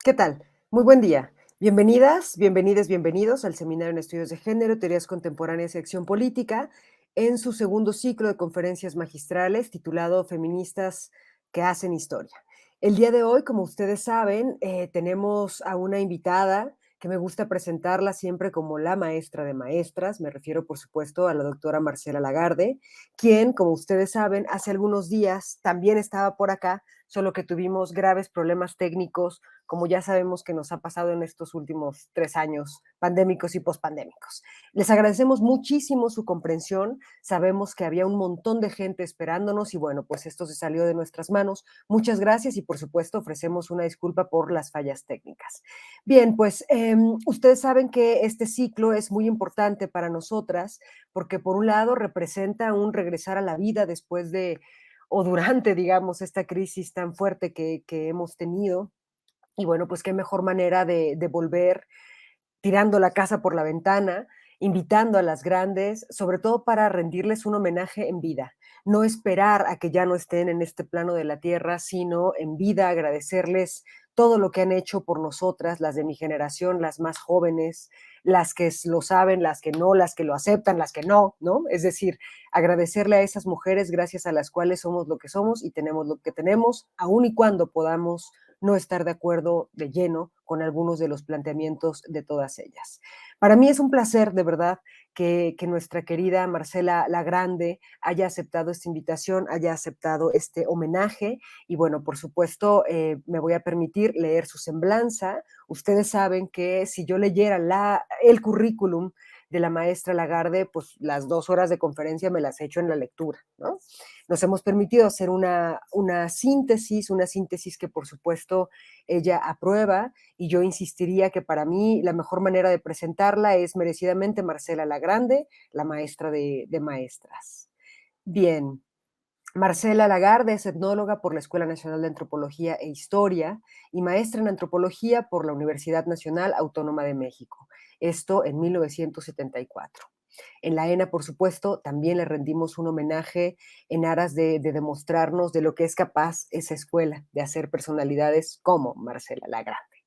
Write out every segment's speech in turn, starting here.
¿Qué tal? Muy buen día. Bienvenidas, bienvenides, bienvenidos al Seminario en Estudios de Género, Teorías Contemporáneas y Acción Política, en su segundo ciclo de conferencias magistrales titulado Feministas que hacen historia. El día de hoy, como ustedes saben, tenemos a una invitada que me gusta presentarla siempre como la maestra de maestras. Me refiero, por supuesto, a la doctora Marcela Lagarde, quien, como ustedes saben, hace algunos días también estaba por acá, solo que tuvimos graves problemas técnicos, como ya sabemos que nos ha pasado en estos últimos 3 años pandémicos y pospandémicos. Les agradecemos muchísimo su comprensión. Sabemos que había un montón de gente esperándonos y bueno, pues esto se salió de nuestras manos. Muchas gracias y por supuesto ofrecemos una disculpa por las fallas técnicas. Bien, pues ustedes saben que este ciclo es muy importante para nosotras porque por un lado representa un regresar a la vida después de o durante, digamos, esta crisis tan fuerte que hemos tenido. Y bueno, pues qué mejor manera de volver tirando la casa por la ventana, invitando a las grandes, sobre todo para rendirles un homenaje en vida. No esperar a que ya no estén en este plano de la tierra, sino en vida agradecerles todo lo que han hecho por nosotras, las de mi generación, las más jóvenes, las que lo saben, las que no, las que lo aceptan, las que no, ¿no? Es decir, agradecerle a esas mujeres gracias a las cuales somos lo que somos y tenemos lo que tenemos, aun y cuando podamos no estar de acuerdo de lleno con algunos de los planteamientos de todas ellas. Para mí es un placer, de verdad, que nuestra querida Marcela Lagrande haya aceptado esta invitación, haya aceptado este homenaje y bueno, por supuesto, me voy a permitir leer su semblanza. Ustedes saben que si yo leyera el currículum de la maestra Lagarde, pues las 2 horas de conferencia me las he hecho en la lectura, ¿no? Nos hemos permitido hacer una síntesis que por supuesto ella aprueba y yo insistiría que para mí la mejor manera de presentarla es merecidamente Marcela Lagrande, la maestra de maestras. Bien, Marcela Lagarde es etnóloga por la Escuela Nacional de Antropología e Historia y maestra en antropología por la Universidad Nacional Autónoma de México, esto en 1974. En la ENA, por supuesto, también le rendimos un homenaje en aras de demostrarnos de lo que es capaz esa escuela de hacer personalidades como Marcela Lagarde.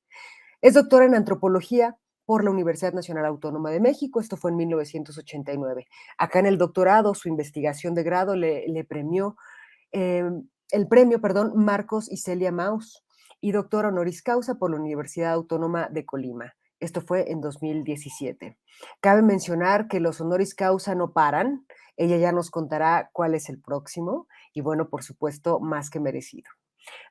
Es doctora en antropología por la Universidad Nacional Autónoma de México, esto fue en 1989. Acá en el doctorado, su investigación de grado le premió eh, el premio, perdón, Marcos y Celia Maus y doctora honoris causa por la Universidad Autónoma de Colima. Esto fue en 2017. Cabe mencionar que los honoris causa no paran. Ella ya nos contará cuál es el próximo y bueno, por supuesto, más que merecido.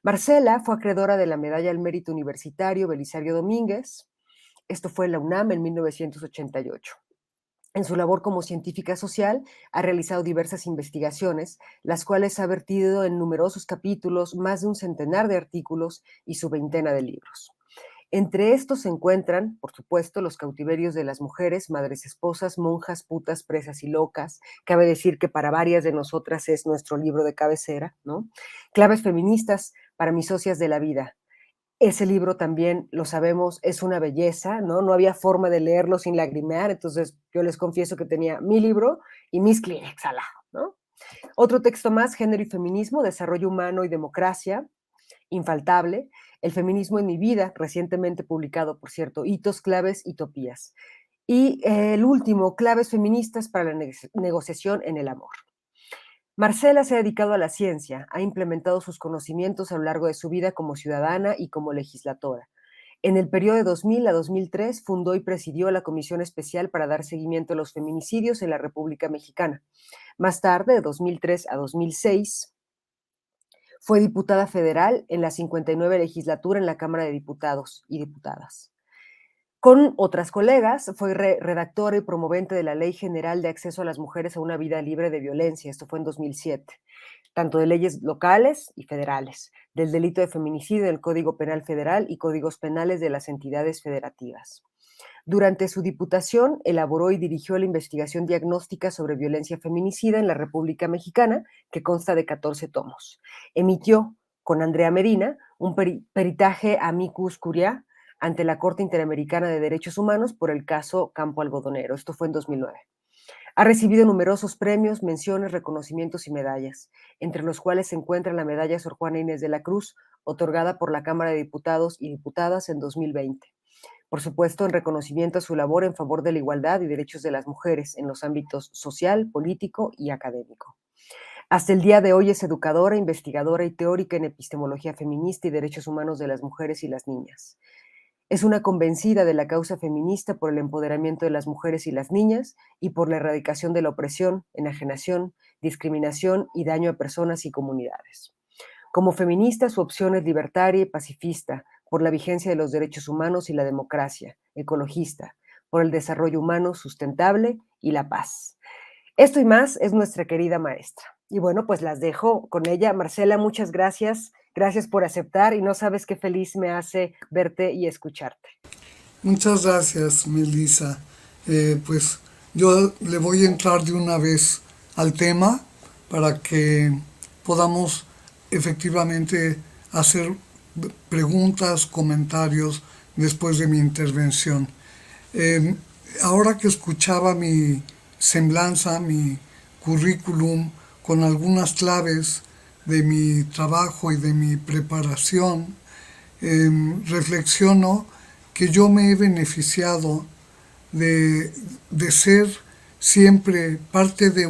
Marcela fue acreedora de la Medalla al Mérito Universitario Belisario Domínguez. Esto fue en la UNAM en 1988. En su labor como científica social, ha realizado diversas investigaciones, las cuales ha vertido en numerosos capítulos, más de un centenar de artículos y su veintena de libros. Entre estos se encuentran, por supuesto, los cautiverios de las mujeres, madres esposas, monjas, putas, presas y locas. Cabe decir que para varias de nosotras es nuestro libro de cabecera, ¿no? Claves feministas para mis socias de la vida. Ese libro también, lo sabemos, es una belleza, ¿no? No había forma de leerlo sin lagrimear, entonces yo les confieso que tenía mi libro y mis Kleenex al lado, ¿no? Otro texto más, Género y Feminismo, Desarrollo Humano y Democracia, infaltable. El feminismo en mi vida, recientemente publicado, por cierto, Hitos, Claves y Topías. Y el último, Claves Feministas para la negociación en el amor. Marcela se ha dedicado a la ciencia, ha implementado sus conocimientos a lo largo de su vida como ciudadana y como legislatora. En el periodo de 2000 a 2003 fundó y presidió la Comisión Especial para dar seguimiento a los feminicidios en la República Mexicana. Más tarde, de 2003 a 2006, fue diputada federal en la 59 legislatura en la Cámara de Diputados y Diputadas. Con otras colegas, fue redactora y promovente de la Ley General de Acceso a las Mujeres a una Vida Libre de Violencia, esto fue en 2007, tanto de leyes locales y federales, del delito de feminicidio del Código Penal Federal y códigos penales de las entidades federativas. Durante su diputación, elaboró y dirigió la investigación diagnóstica sobre violencia feminicida en la República Mexicana, que consta de 14 tomos. Emitió, con Andrea Medina, un peritaje amicus curiae ante la Corte Interamericana de Derechos Humanos por el caso Campo Algodonero. Esto fue en 2009. Ha recibido numerosos premios, menciones, reconocimientos y medallas, entre los cuales se encuentra la medalla Sor Juana Inés de la Cruz, otorgada por la Cámara de Diputados y Diputadas en 2020. Por supuesto, en reconocimiento a su labor en favor de la igualdad y derechos de las mujeres en los ámbitos social, político y académico. Hasta el día de hoy es educadora, investigadora y teórica en epistemología feminista y derechos humanos de las mujeres y las niñas. Es una convencida de la causa feminista por el empoderamiento de las mujeres y las niñas y por la erradicación de la opresión, enajenación, discriminación y daño a personas y comunidades. Como feminista, su opción es libertaria y pacifista, por la vigencia de los derechos humanos y la democracia, ecologista, por el desarrollo humano sustentable y la paz. Esto y más es nuestra querida maestra. Y bueno, pues las dejo con ella. Marcela, muchas gracias. Gracias por aceptar y no sabes qué feliz me hace verte y escucharte. Muchas gracias, Melissa. Pues yo le voy a entrar de una vez al tema para que podamos efectivamente hacer preguntas, comentarios después de mi intervención. Eh, Ahora que escuchaba mi semblanza, mi currículum, con algunas claves de mi trabajo y de mi preparación, reflexiono que yo me he beneficiado de ser siempre parte de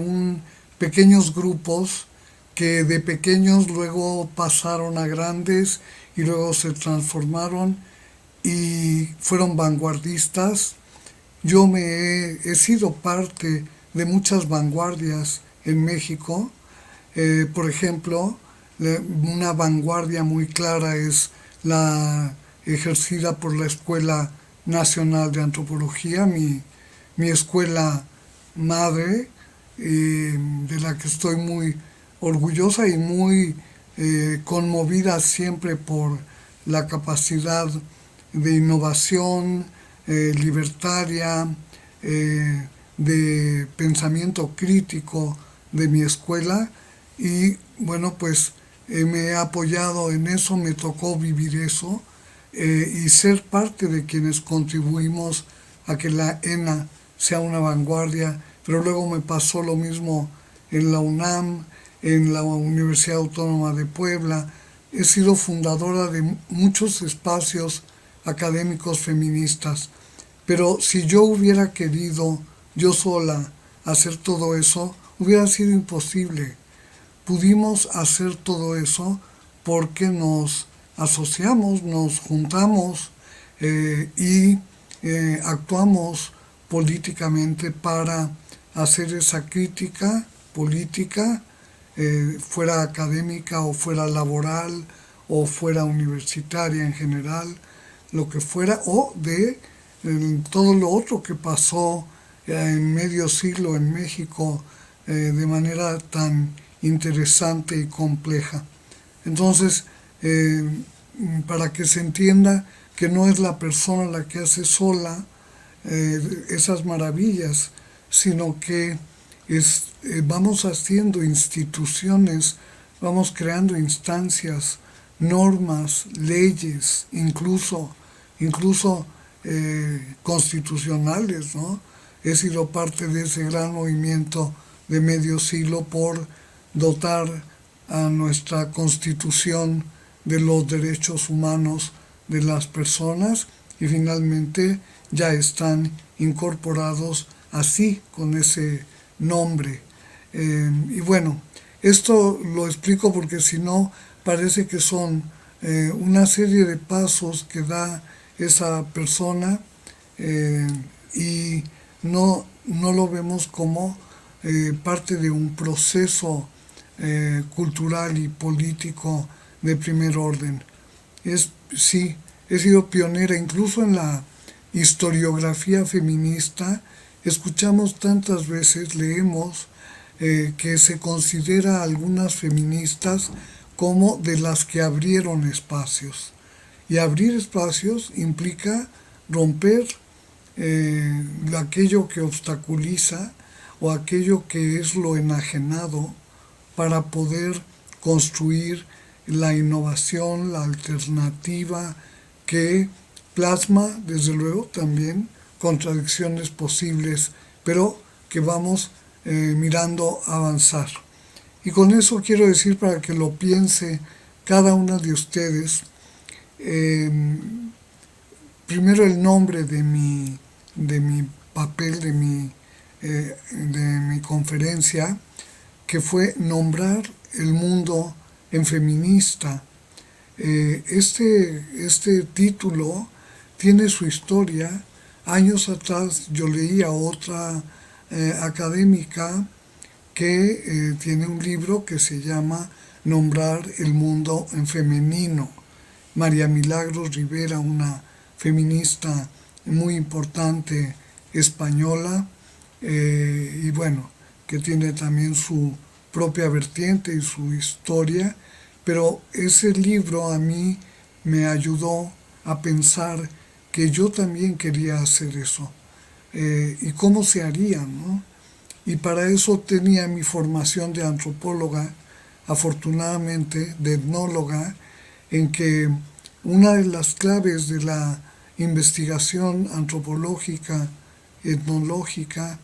pequeños grupos que de pequeños luego pasaron a grandes y luego se transformaron y fueron vanguardistas. He sido parte de muchas vanguardias en México. Por ejemplo, una vanguardia muy clara es la ejercida por la Escuela Nacional de Antropología, mi escuela madre, de la que estoy muy orgullosa y muy conmovida siempre por la capacidad de innovación libertaria, de pensamiento crítico de mi escuela. Y bueno, pues me he apoyado en eso, me tocó vivir eso y ser parte de quienes contribuimos a que la ENA sea una vanguardia, pero luego me pasó lo mismo en la UNAM, en la Universidad Autónoma de Puebla. He sido fundadora de muchos espacios académicos feministas, pero si yo hubiera querido yo sola hacer todo eso, hubiera sido imposible. Pudimos hacer todo eso porque nos asociamos, nos juntamos y actuamos políticamente para hacer esa crítica política, fuera académica o fuera laboral o fuera universitaria en general, lo que fuera, o de todo lo otro que pasó en medio siglo en México de manera tan interesante y compleja. Entonces, para que se entienda que no es la persona la que hace sola esas maravillas, sino que vamos haciendo instituciones, vamos creando instancias, normas, leyes, incluso constitucionales, ¿no? He sido parte de ese gran movimiento de medio siglo por dotar a nuestra constitución de los derechos humanos de las personas y finalmente ya están incorporados así con ese nombre. Y bueno, esto lo explico porque si no parece que son una serie de pasos que da esa persona y no lo vemos como parte de un proceso cultural y político de primer orden. Sí, he sido pionera incluso en la historiografía feminista. Escuchamos tantas veces, leemos que se considera a algunas feministas como de las que abrieron espacios. Y abrir espacios implica romper aquello que obstaculiza o aquello que es lo enajenado para poder construir la innovación, la alternativa que plasma, desde luego, también contradicciones posibles, pero que vamos mirando avanzar. Y con eso quiero decir, para que lo piense cada una de ustedes, primero el nombre de mi papel, de mi conferencia, que fue nombrar el mundo en feminista. Este título tiene su historia. Años atrás yo leía otra académica que tiene un libro que se llama Nombrar el mundo en femenino. María Milagros Rivera, una feminista muy importante española, y bueno, que tiene también su propia vertiente y su historia, pero ese libro a mí me ayudó a pensar que yo también quería hacer eso, y cómo se haría, ¿no? Y para eso tenía mi formación de antropóloga, afortunadamente de etnóloga, en que una de las claves de la investigación antropológica, etnológica,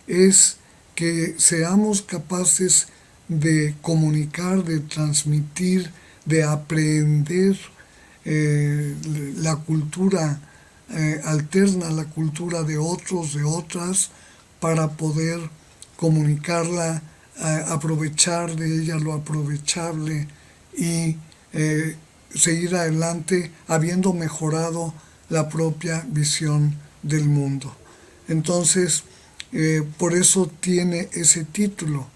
es que seamos capaces de comunicar, de transmitir, de aprender la cultura alterna, la cultura de otros, de otras, para poder comunicarla, aprovechar de ella lo aprovechable y seguir adelante habiendo mejorado la propia visión del mundo. Entonces, por eso tiene ese título,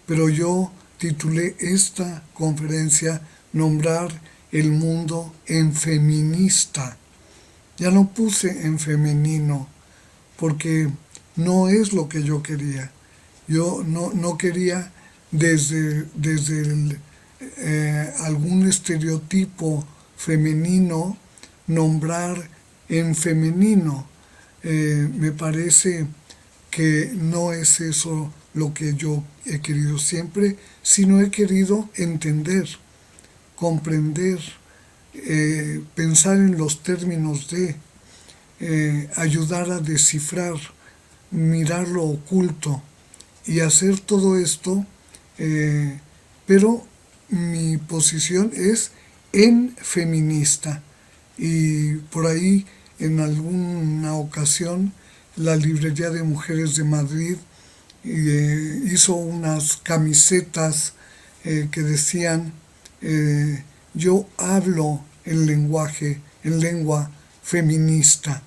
pero yo titulé esta conferencia Nombrar el mundo en feminista. Ya no puse en femenino, porque no es lo que yo quería. Yo no quería desde algún estereotipo femenino nombrar en femenino. Me parece que no es eso lo que yo he querido siempre, sino he querido entender, comprender, pensar en los términos de, ayudar a descifrar, mirar lo oculto y hacer todo esto, pero mi posición es en feminista. Y por ahí en alguna ocasión la Librería de Mujeres de Madrid hizo unas camisetas que decían yo hablo en lengua feminista,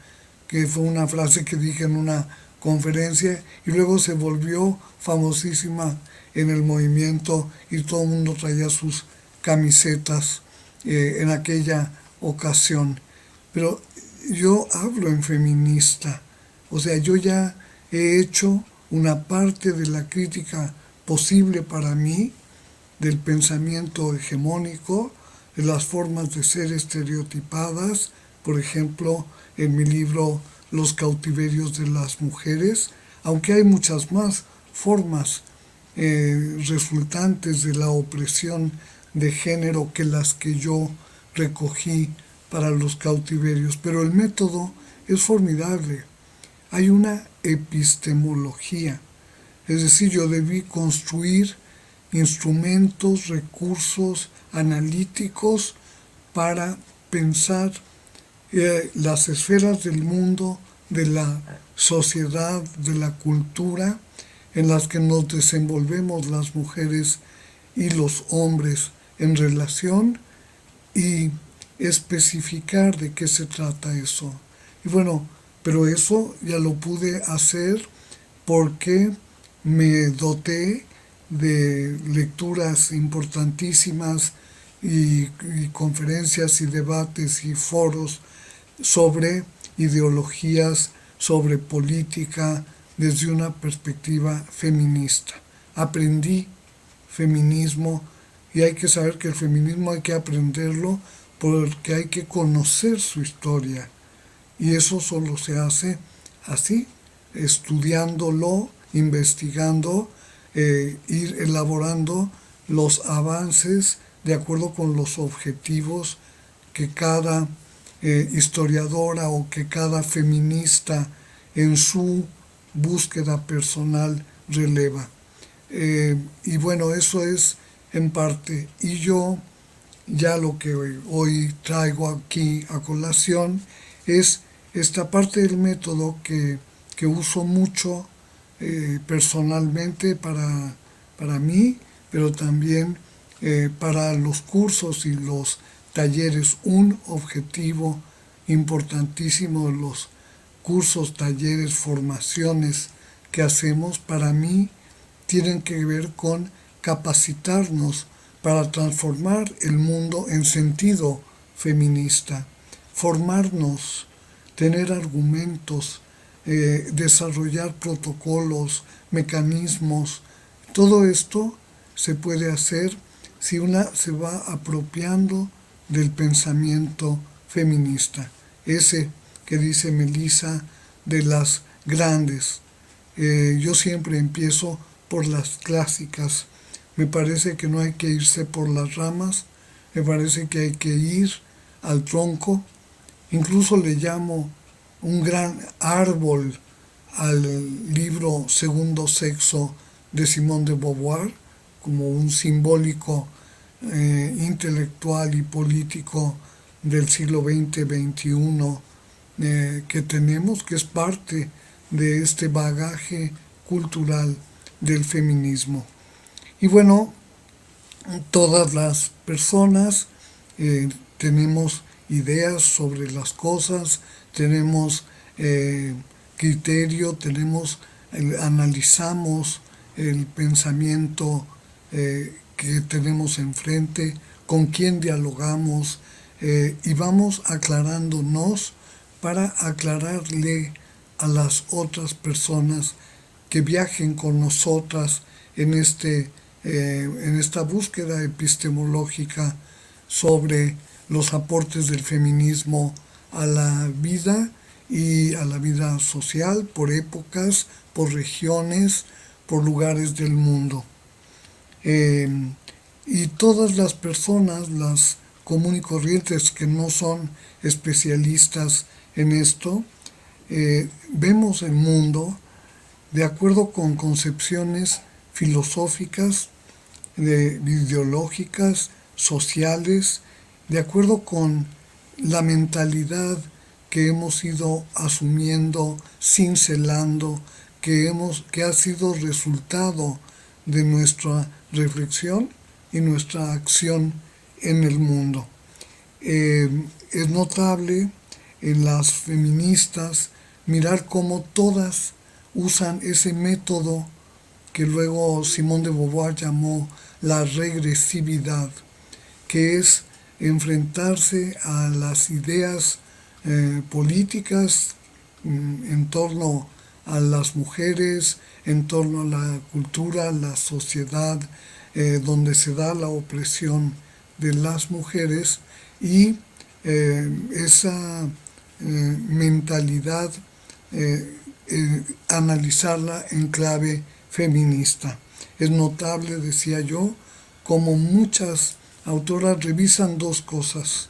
que fue una frase que dije en una conferencia y luego se volvió famosísima en el movimiento y todo el mundo traía sus camisetas en aquella ocasión. Pero yo hablo en feminista, o sea, yo ya he hecho una parte de la crítica posible para mí del pensamiento hegemónico, de las formas de ser estereotipadas, por ejemplo, en mi libro Los cautiverios de las mujeres, aunque hay muchas más formas resultantes de la opresión de género que las que yo recogí para los cautiverios, pero el método es formidable. Hay una epistemología, es decir, yo debí construir instrumentos, recursos analíticos para pensar las esferas del mundo, de la sociedad, de la cultura, en las que nos desenvolvemos las mujeres y los hombres en relación, y especificar de qué se trata eso. Y bueno, pero eso ya lo pude hacer porque me doté de lecturas importantísimas y conferencias y debates y foros sobre ideologías, sobre política, desde una perspectiva feminista. Aprendí feminismo y hay que saber que el feminismo hay que aprenderlo porque hay que conocer su historia. Y eso solo se hace así, estudiándolo, investigando, ir elaborando los avances de acuerdo con los objetivos que cada historiadora o que cada feminista en su búsqueda personal releva. Y bueno, eso es en parte. Y yo ya lo que hoy traigo aquí a colación es esta parte del método que uso mucho personalmente para mí, pero también para los cursos y los talleres. Un objetivo importantísimo de los cursos, talleres, formaciones que hacemos para mí tienen que ver con capacitarnos para transformar el mundo en sentido feminista, formarnos, tener argumentos, desarrollar protocolos, mecanismos. Todo esto se puede hacer si una se va apropiando del pensamiento feminista, ese que dice Melissa de las grandes. Yo siempre empiezo por las clásicas. Me parece que no hay que irse por las ramas, me parece que hay que ir al tronco. Incluso le llamo un gran árbol al libro Segundo Sexo de Simone de Beauvoir, como un simbólico intelectual y político del siglo XX-XXI que tenemos, que es parte de este bagaje cultural del feminismo. Y bueno, todas las personas tenemos ideas sobre las cosas, tenemos criterio, analizamos el pensamiento que tenemos enfrente, con quién dialogamos y vamos aclarándonos para aclararle a las otras personas que viajen con nosotras en esta búsqueda epistemológica sobre los aportes del feminismo a la vida y a la vida social por épocas, por regiones, por lugares del mundo. Y todas las personas, las común y corrientes que no son especialistas en esto, vemos el mundo de acuerdo con concepciones filosóficas, ideológicas, sociales, de acuerdo con la mentalidad que hemos ido asumiendo, cincelando, que ha sido resultado de nuestra reflexión y nuestra acción en el mundo. Es notable en las feministas mirar cómo todas usan ese método que luego Simone de Beauvoir llamó la regresividad, que es enfrentarse a las ideas políticas en torno a las mujeres, en torno a la cultura, la sociedad, donde se da la opresión de las mujeres y esa mentalidad analizarla en clave feminista. Es notable, decía yo, como muchas autoras revisan dos cosas.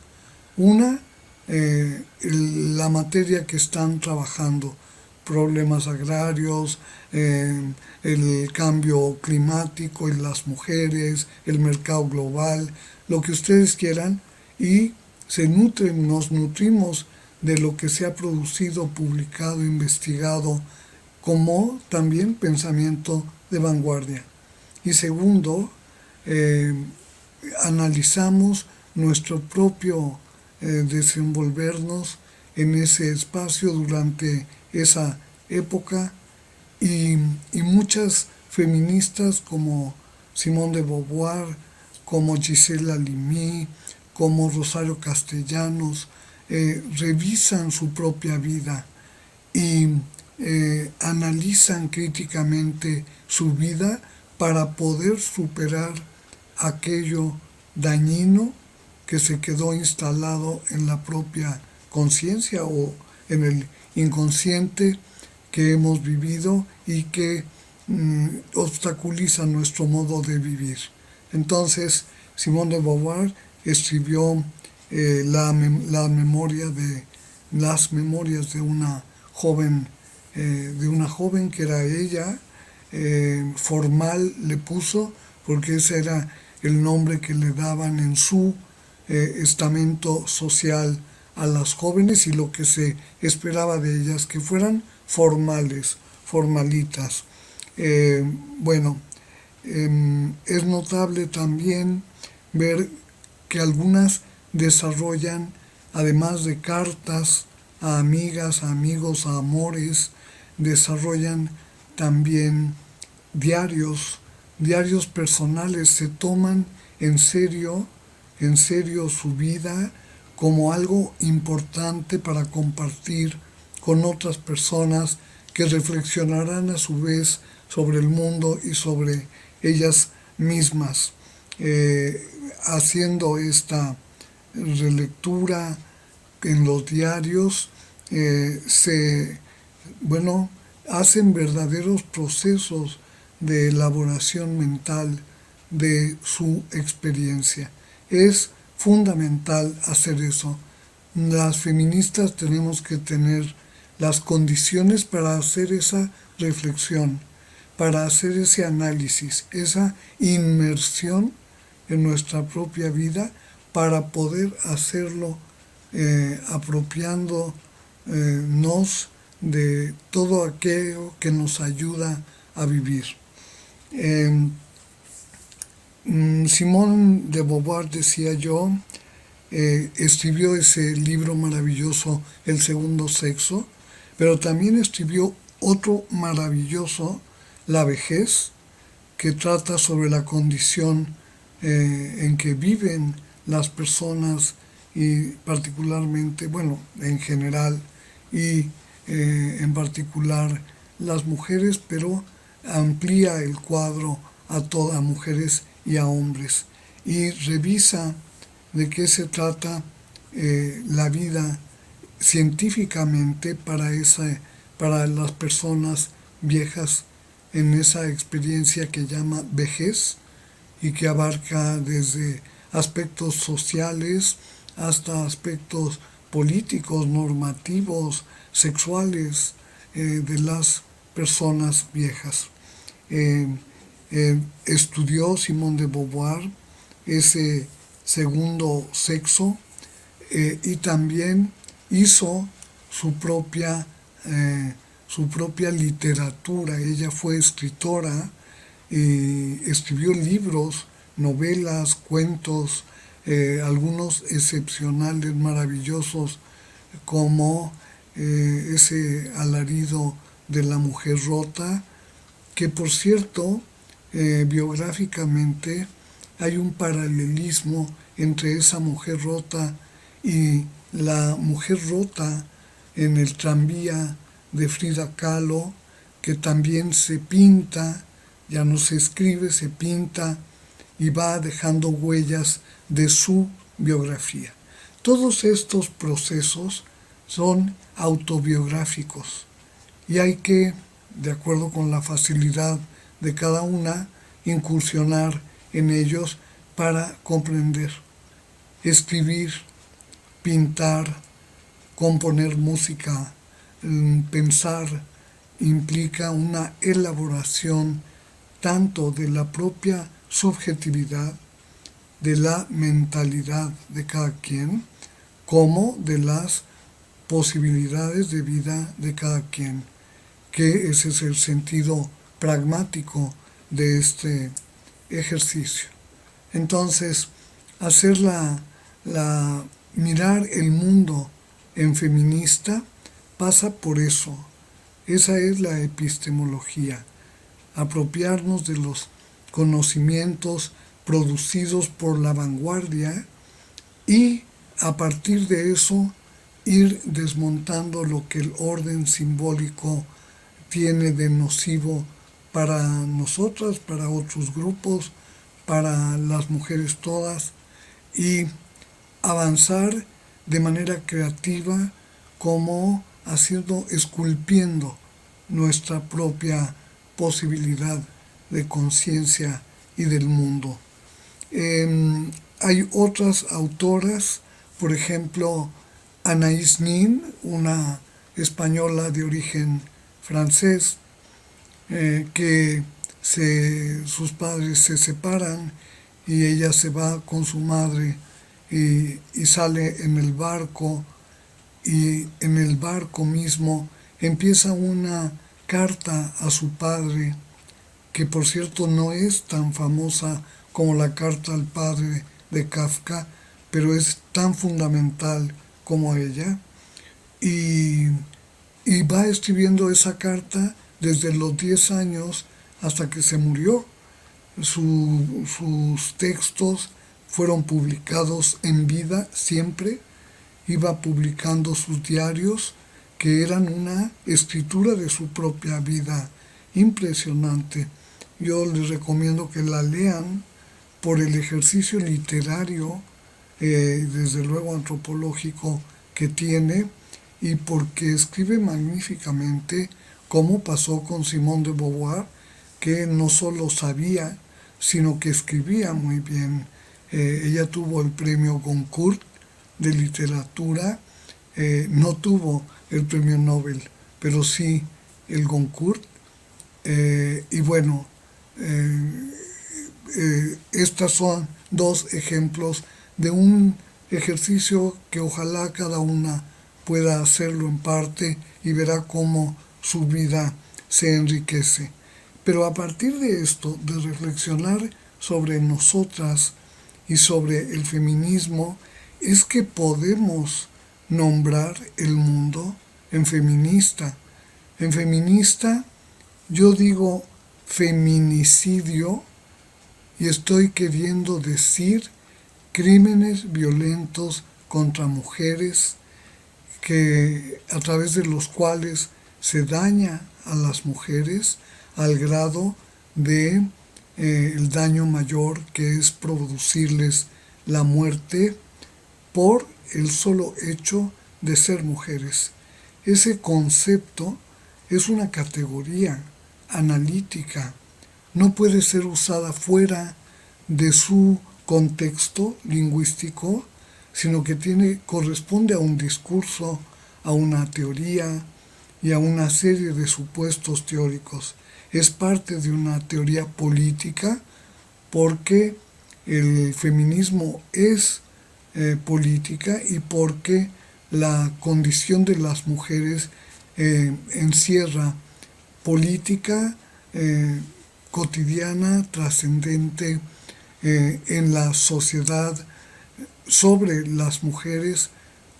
Una, la materia que están trabajando, problemas agrarios, el cambio climático y las mujeres, el mercado global, lo que ustedes quieran, y nos nutrimos de lo que se ha producido, publicado, investigado, como también pensamiento de vanguardia. Y segundo, analizamos nuestro propio desenvolvernos en ese espacio durante esa época y muchas feministas como Simone de Beauvoir, como Gisela Halimi, como Rosario Castellanos, revisan su propia vida y analizan críticamente su vida para poder superar aquello dañino que se quedó instalado en la propia conciencia o en el inconsciente que hemos vivido y que obstaculiza nuestro modo de vivir. Entonces, Simone de Beauvoir escribió las memorias de una joven que era ella, formal le puso, porque ese era el nombre que le daban en su estamento social a las jóvenes, y lo que se esperaba de ellas, que fueran formales, formalitas. Bueno, es notable también ver que algunas desarrollan, además de cartas a amigas, a amigos, a amores, desarrollan también diarios, diarios personales, se toman en serio su vida como algo importante para compartir con otras personas que reflexionarán a su vez sobre el mundo y sobre ellas mismas. Haciendo esta relectura en los diarios, se, bueno, hacen verdaderos procesos de elaboración mental de su experiencia. Es fundamental hacer eso. Las feministas tenemos que tener las condiciones para hacer esa reflexión, para hacer ese análisis, esa inmersión en nuestra propia vida, para poder hacerlo apropiándonos de todo aquello que nos ayuda a vivir. Simone de Beauvoir, decía yo, escribió ese libro maravilloso, El segundo sexo, pero también escribió otro maravilloso, La vejez, que trata sobre la condición en que viven las personas, y particularmente, bueno, en general, y en particular las mujeres, pero amplía el cuadro a todas, mujeres y a hombres, y revisa de qué se trata la vida científicamente para las personas viejas, en esa experiencia que llama vejez, y que abarca desde aspectos sociales hasta aspectos políticos, normativos, sexuales de las personas viejas. Estudió Simone de Beauvoir ese segundo sexo, y también hizo su propia literatura. Ella fue escritora, escribió libros, novelas, cuentos, algunos excepcionales, maravillosos, como ese alarido de la mujer rota, que por cierto, biográficamente hay un paralelismo entre esa mujer rota y la mujer rota en el tranvía de Frida Kahlo, que también se pinta, ya no se escribe, se pinta y va dejando huellas de su biografía. Todos estos procesos son autobiográficos, y hay que, de acuerdo con la facilidad de cada una, incursionar en ellos para comprender. Escribir, pintar, componer música, pensar, implica una elaboración tanto de la propia subjetividad, de la mentalidad de cada quien, como de las posibilidades de vida de cada quien, que ese es el sentido pragmático de este ejercicio. Entonces, hacer mirar el mundo en feminista pasa por eso. Esa es la epistemología, apropiarnos de los conocimientos producidos por la vanguardia, y a partir de eso ir desmontando lo que el orden simbólico tiene de nocivo para nosotras, para otros grupos, para las mujeres todas, y avanzar de manera creativa, como haciendo, esculpiendo nuestra propia posibilidad de conciencia y del mundo. Hay otras autoras, por ejemplo, Anaïs Nin, una española de origen francés, que sus padres se separan y ella se va con su madre y sale en el barco, y en el barco mismo empieza una carta a su padre, que por cierto no es tan famosa como la carta al padre de Kafka, pero es tan fundamental como ella. Y, y va escribiendo esa carta desde los 10 años hasta que se murió. Sus textos fueron publicados en vida siempre. Iba publicando sus diarios, que eran una escritura de su propia vida impresionante. Yo les recomiendo que la lean por el ejercicio literario, desde luego antropológico, que tiene, y porque escribe magníficamente, como pasó con Simone de Beauvoir, que no solo sabía, sino que escribía muy bien. Ella tuvo el premio Goncourt de literatura, no tuvo el premio Nobel, pero sí el Goncourt. Y bueno, estas son dos ejemplos de un ejercicio que ojalá cada una pueda hacerlo en parte y verá cómo su vida se enriquece. Pero a partir de esto, de reflexionar sobre nosotras y sobre el feminismo, es que podemos nombrar el mundo en feminista. En feminista yo digo feminicidio y estoy queriendo decir crímenes violentos contra mujeres, que a través de los cuales se daña a las mujeres al grado de el daño mayor, que es producirles la muerte por el solo hecho de ser mujeres. Ese concepto es una categoría analítica, no puede ser usada fuera de su contexto lingüístico, sino que corresponde a un discurso, a una teoría y a una serie de supuestos teóricos. Es parte de una teoría política, porque el feminismo es política, y porque la condición de las mujeres encierra política cotidiana, trascendente en la sociedad, sobre las mujeres,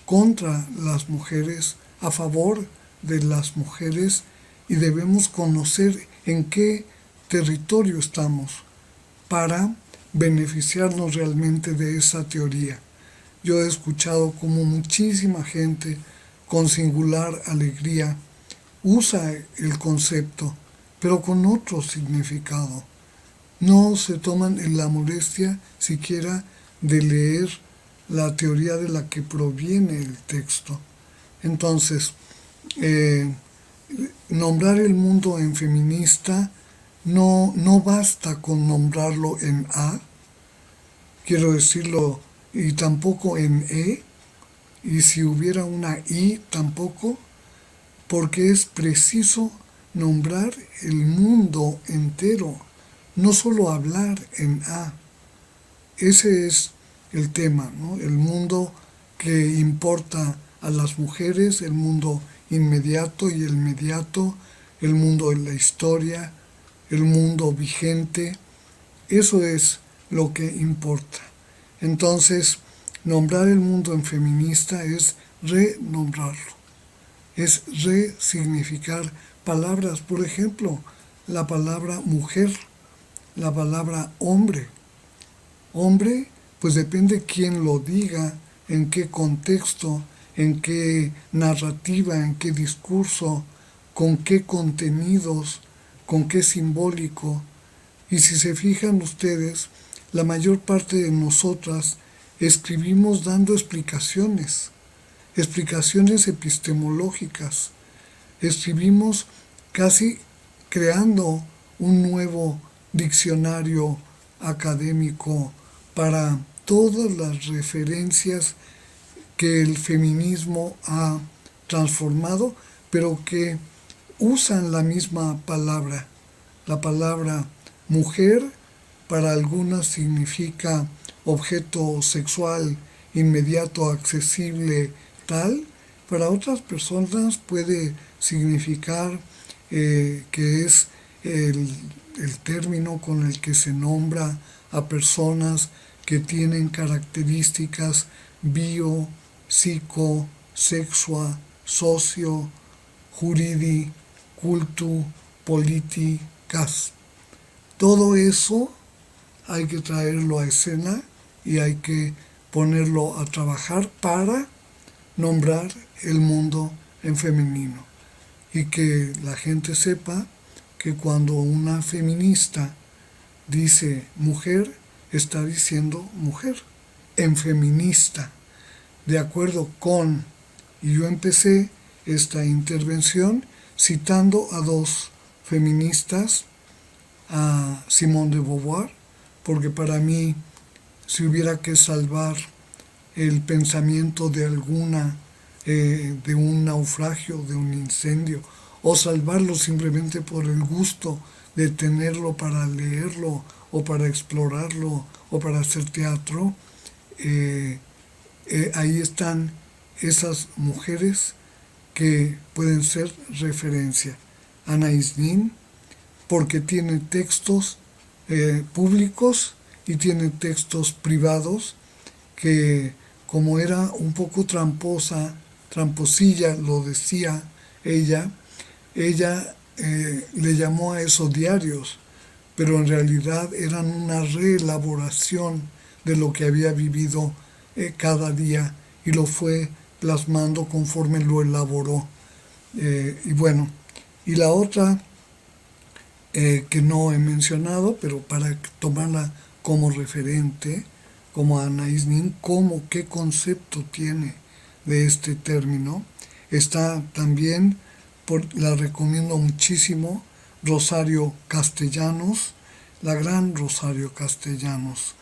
contra las mujeres, a favor de las mujeres, y debemos conocer en qué territorio estamos para beneficiarnos realmente de esa teoría. Yo he escuchado como muchísima gente con singular alegría usa el concepto, pero con otro significado. No se toman en la molestia siquiera de leer la teoría de la que proviene el texto. Entonces, nombrar el mundo en feminista no basta con nombrarlo en A, quiero decirlo, y tampoco en E, y si hubiera una I tampoco, porque es preciso nombrar el mundo entero, no solo hablar en A. Ese es el tema, ¿no? El mundo que importa a las mujeres, el mundo inmediato y el mediato, el mundo de la historia, el mundo vigente. Eso es lo que importa. Entonces, nombrar el mundo en feminista es renombrarlo, es resignificar palabras. Por ejemplo, la palabra mujer, la palabra hombre. Hombre, pues depende quién lo diga, en qué contexto, en qué narrativa, en qué discurso, con qué contenidos, con qué simbólico. Y si se fijan ustedes, la mayor parte de nosotras escribimos dando explicaciones epistemológicas. Escribimos casi creando un nuevo diccionario académico para todas las referencias que el feminismo ha transformado, pero que usan la misma palabra. la palabra mujer para algunas significa objeto sexual inmediato, accesible, tal. Para otras personas puede significar que es el término con el que se nombra a personas que tienen características bio, psico, sexua, socio, jurídi, cultu, políticas. Todo eso hay que traerlo a escena y hay que ponerlo a trabajar para nombrar el mundo en femenino. Y que la gente sepa que cuando una feminista dice mujer, está diciendo mujer, en feminista, de acuerdo con, y yo empecé esta intervención citando a dos feministas, a Simone de Beauvoir, porque para mí, si hubiera que salvar el pensamiento de alguna, de un naufragio, de un incendio, o salvarlo simplemente por el gusto de tenerlo para leerlo, o para explorarlo, o para hacer teatro, ahí están esas mujeres que pueden ser referencia. Anaïs Nin, porque tiene textos públicos y tiene textos privados que, como era un poco tramposilla, lo decía ella, le llamó a esos diarios, pero en realidad eran una reelaboración de lo que había vivido cada día y lo fue plasmando conforme lo elaboró. Y bueno, y la otra que no he mencionado, pero para tomarla como referente, como Anaïs Nin, qué concepto tiene de este término. Está también, la recomiendo muchísimo, Rosario Castellanos, la gran Rosario Castellanos.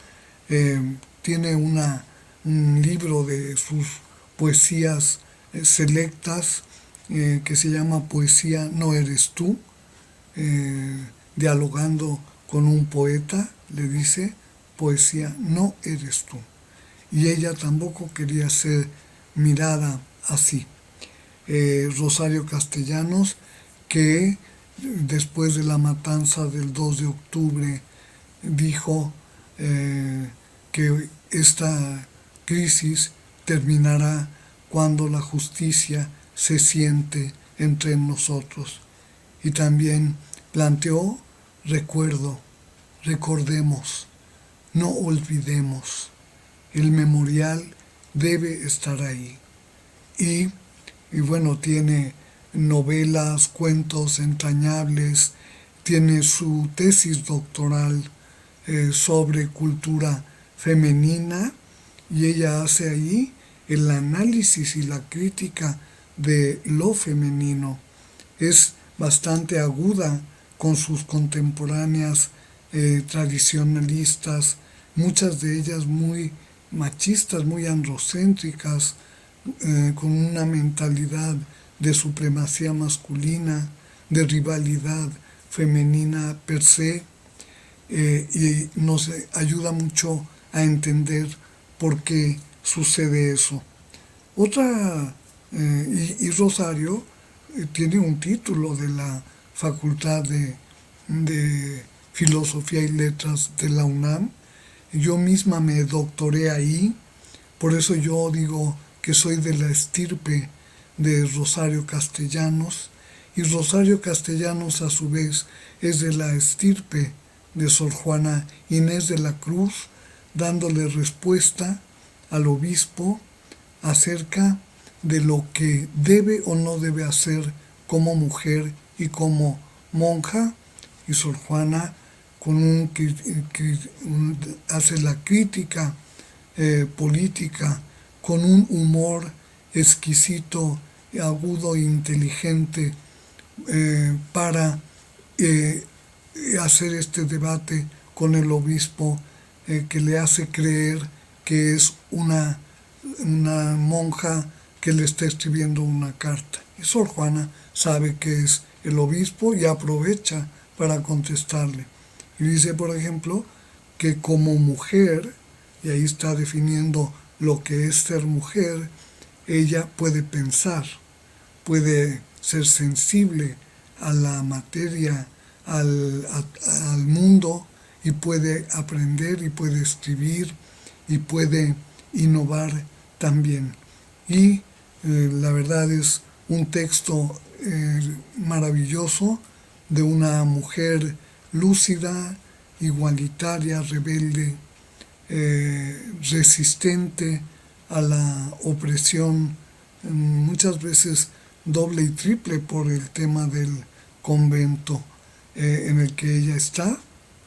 Tiene un libro de sus poesías selectas que se llama Poesía No Eres Tú, dialogando con un poeta, le dice, poesía no eres tú. Y ella tampoco quería ser mirada así. Rosario Castellanos, que después de la matanza del 2 de octubre dijo que esta crisis terminará cuando la justicia se siente entre nosotros. Y también planteó recordemos, no olvidemos. El memorial debe estar ahí. Y bueno, tiene novelas, cuentos entrañables, tiene su tesis doctoral sobre cultura femenina y ella hace ahí el análisis y la crítica de lo femenino. Es bastante aguda con sus contemporáneas tradicionalistas, muchas de ellas muy machistas, muy androcéntricas, con una mentalidad de supremacía masculina, de rivalidad femenina per se, y nos ayuda mucho a entender por qué sucede eso. Y Rosario tiene un título de la Facultad de Filosofía y Letras de la UNAM. Yo misma me doctoré ahí, por eso yo digo que soy de la estirpe de Rosario Castellanos, y Rosario Castellanos a su vez es de la estirpe de Sor Juana Inés de la Cruz, dándole respuesta al obispo acerca de lo que debe o no debe hacer como mujer y como monja, y Sor Juana hace la crítica política con un humor exquisito, agudo e inteligente para hacer este debate con el obispo que le hace creer que es una monja que le está escribiendo una carta. Y Sor Juana sabe que es el obispo y aprovecha para contestarle. Y dice, por ejemplo, que como mujer, y ahí está definiendo lo que es ser mujer, ella puede pensar, puede ser sensible a la materia, al mundo, y puede aprender y puede escribir y puede innovar también. Y la verdad es un texto maravilloso de una mujer lúcida, igualitaria, rebelde, resistente a la opresión, muchas veces doble y triple por el tema del convento en el que ella está,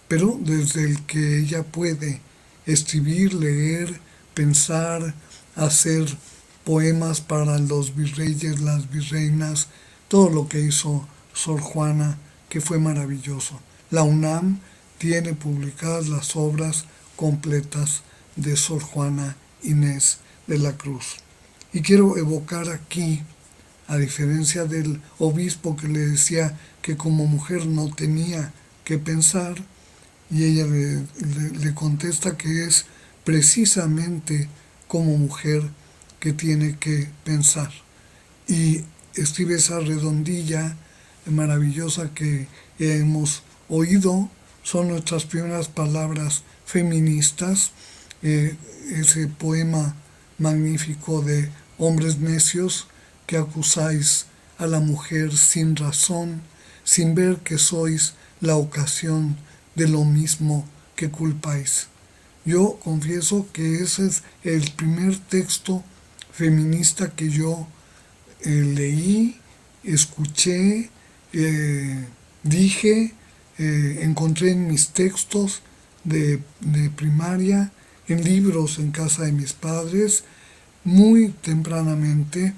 pero desde el que ella puede escribir, leer, pensar, hacer poemas para los virreyes, las virreinas, todo lo que hizo Sor Juana, que fue maravilloso. La UNAM tiene publicadas las obras completas de Sor Juana Inés de la Cruz. Y quiero evocar aquí, a diferencia del obispo que le decía que como mujer no tenía que pensar, y ella le contesta que es precisamente como mujer que tiene que pensar. Y escribe esa redondilla maravillosa que hemos oído, son nuestras primeras palabras feministas, ese poema magnífico de hombres necios que acusáis a la mujer sin razón, sin ver que sois la ocasión de lo mismo que culpáis. Yo confieso que ese es el primer texto feminista que yo leí, escuché, dije, encontré en mis textos de primaria, en libros en casa de mis padres, muy tempranamente.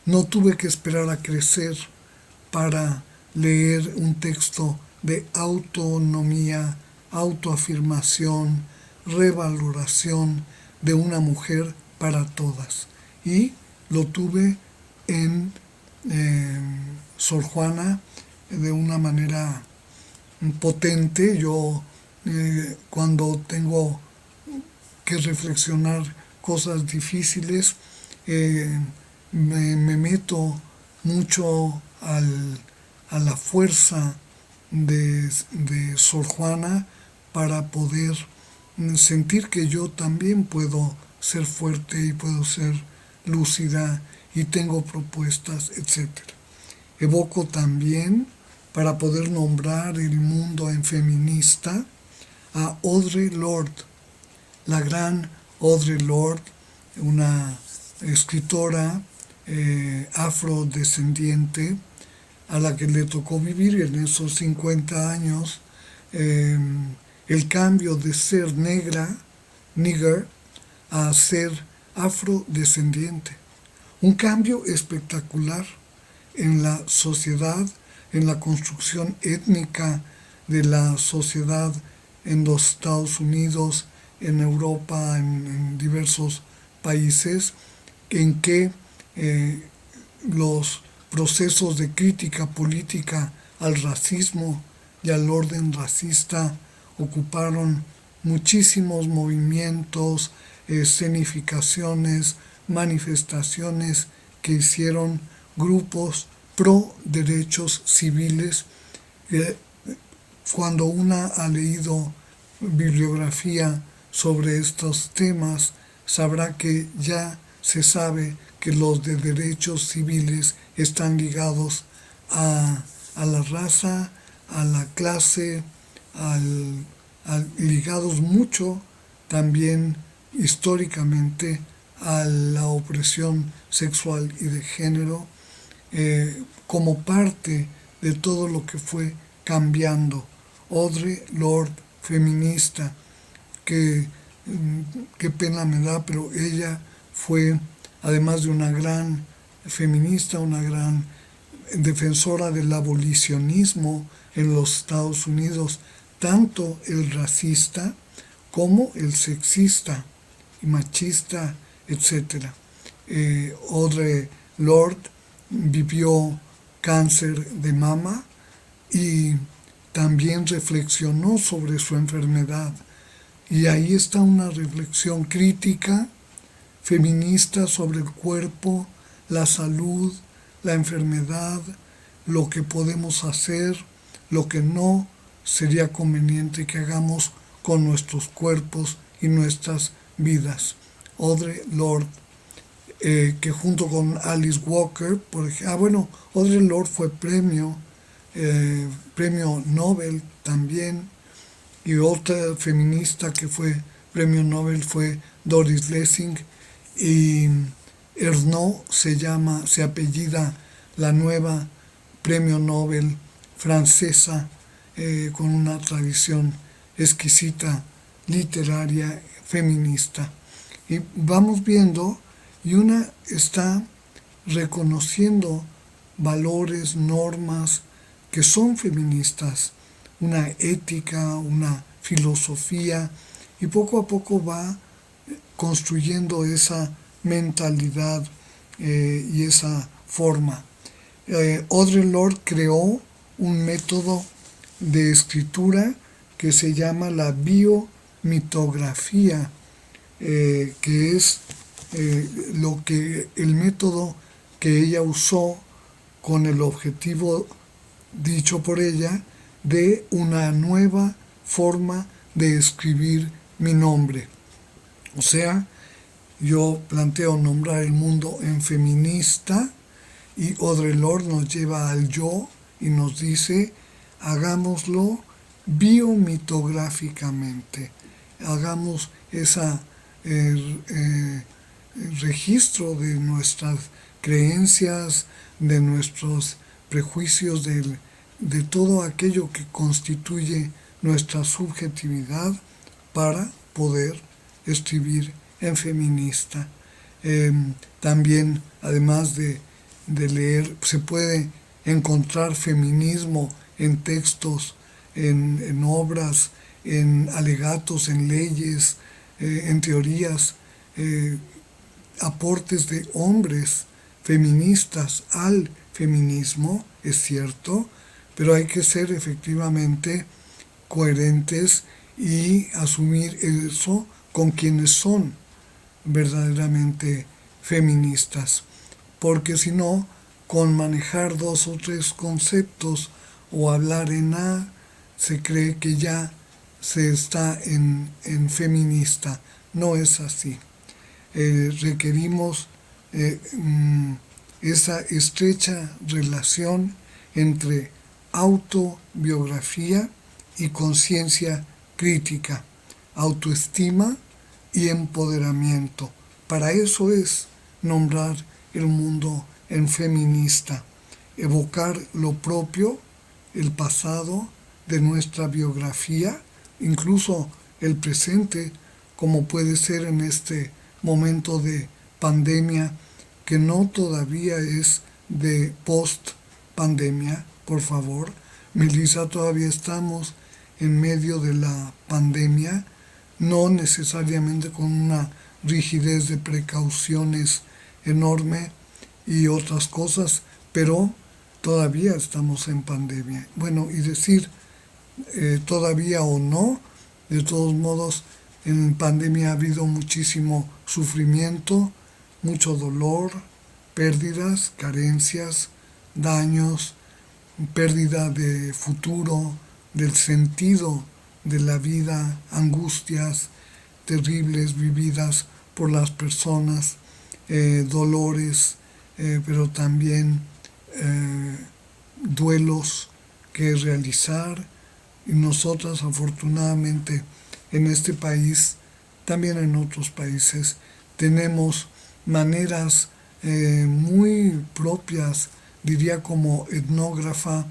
No tuve que esperar a crecer para leer un texto de autonomía, autoafirmación, revaloración de una mujer para todas. Y lo tuve en Sor Juana de una manera potente. Yo cuando tengo que reflexionar cosas difíciles, me meto mucho a la fuerza de Sor Juana para poder sentir que yo también puedo ser fuerte y puedo ser lúcida y tengo propuestas, etcétera. Evoco también, para poder nombrar el mundo en feminista, a Audre Lorde, la gran Audre Lorde, una escritora afrodescendiente a la que le tocó vivir en esos 50 años el cambio de ser negra, nigger, a ser afrodescendiente. Un cambio espectacular en la sociedad, en la construcción étnica de la sociedad en los Estados Unidos, en Europa, en diversos países, en que los procesos de crítica política al racismo y al orden racista ocuparon muchísimos movimientos, escenificaciones, manifestaciones que hicieron grupos pro derechos civiles. Cuando una ha leído bibliografía sobre estos temas, sabrá que ya se sabe que los de derechos civiles están ligados a la raza, a la clase, ligados mucho también históricamente a la opresión sexual y de género, como parte de todo lo que fue cambiando. Audre Lorde, feminista, que qué pena me da, pero ella fue, además de una gran feminista, una gran defensora del abolicionismo en los Estados Unidos, tanto el racista como el sexista y machista, etc. Audre Lorde vivió cáncer de mama y también reflexionó sobre su enfermedad. Y ahí está una reflexión crítica, feminista sobre el cuerpo, la salud, la enfermedad, lo que podemos hacer, lo que no sería conveniente que hagamos con nuestros cuerpos y nuestras vidas. Audre Lorde, que junto con Alice Walker, por ejemplo, Audre Lorde fue premio Nobel también, y otra feminista que fue premio Nobel fue Doris Lessing, y Ernaud se apellida la nueva premio Nobel francesa, con una tradición exquisita, literaria, feminista. Y vamos viendo, y una está reconociendo valores, normas que son feministas, una ética, una filosofía, y poco a poco va construyendo esa mentalidad y esa forma. Audre Lorde creó un método de escritura que se llama la biomitografía, que es el método que ella usó con el objetivo dicho por ella de una nueva forma de escribir mi nombre. O sea, yo planteo nombrar el mundo en feminista, y Audre Lorde nos lleva al yo y nos dice, hagámoslo biomitográficamente, hagamos ese registro de nuestras creencias, de nuestros prejuicios, de todo aquello que constituye nuestra subjetividad para poder escribir en feminista. También, además de leer, se puede encontrar feminismo en textos, en obras, en alegatos, en leyes, en teorías, aportes de hombres feministas al feminismo, es cierto, pero hay que ser efectivamente coherentes y asumir eso con quienes son verdaderamente feministas, porque si no, con manejar 2 o 3 conceptos o hablar en A, se cree que ya se está en feminista. No es así. Requerimos esa estrecha relación entre autobiografía y conciencia crítica, autoestima y empoderamiento. Para eso es nombrar el mundo en feminista, evocar lo propio, el pasado de nuestra biografía, incluso el presente, como puede ser en este momento de pandemia, que no todavía es de post-pandemia, por favor. Melissa, todavía estamos en medio de la pandemia, no necesariamente con una rigidez de precauciones enorme y otras cosas, pero todavía estamos en pandemia. Bueno, y decir todavía o no, de todos modos, en pandemia ha habido muchísimo sufrimiento, mucho dolor, pérdidas, carencias, daños, pérdida de futuro, del sentido de la vida, angustias terribles vividas por las personas, dolores, pero también duelos que realizar. Y nosotras, afortunadamente, en este país, también en otros países, tenemos maneras muy propias, diría como etnógrafa,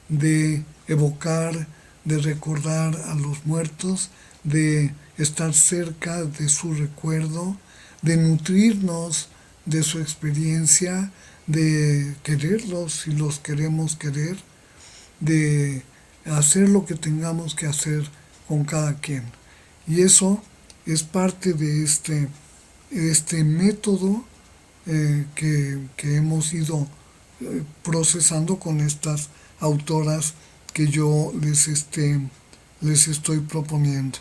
de evocar, de recordar a los muertos, de estar cerca de su recuerdo, de nutrirnos de su experiencia, de quererlos si los queremos querer, de hacer lo que tengamos que hacer con cada quien. Y eso es parte de este método que hemos ido procesando con estas autoras que yo les estoy proponiendo.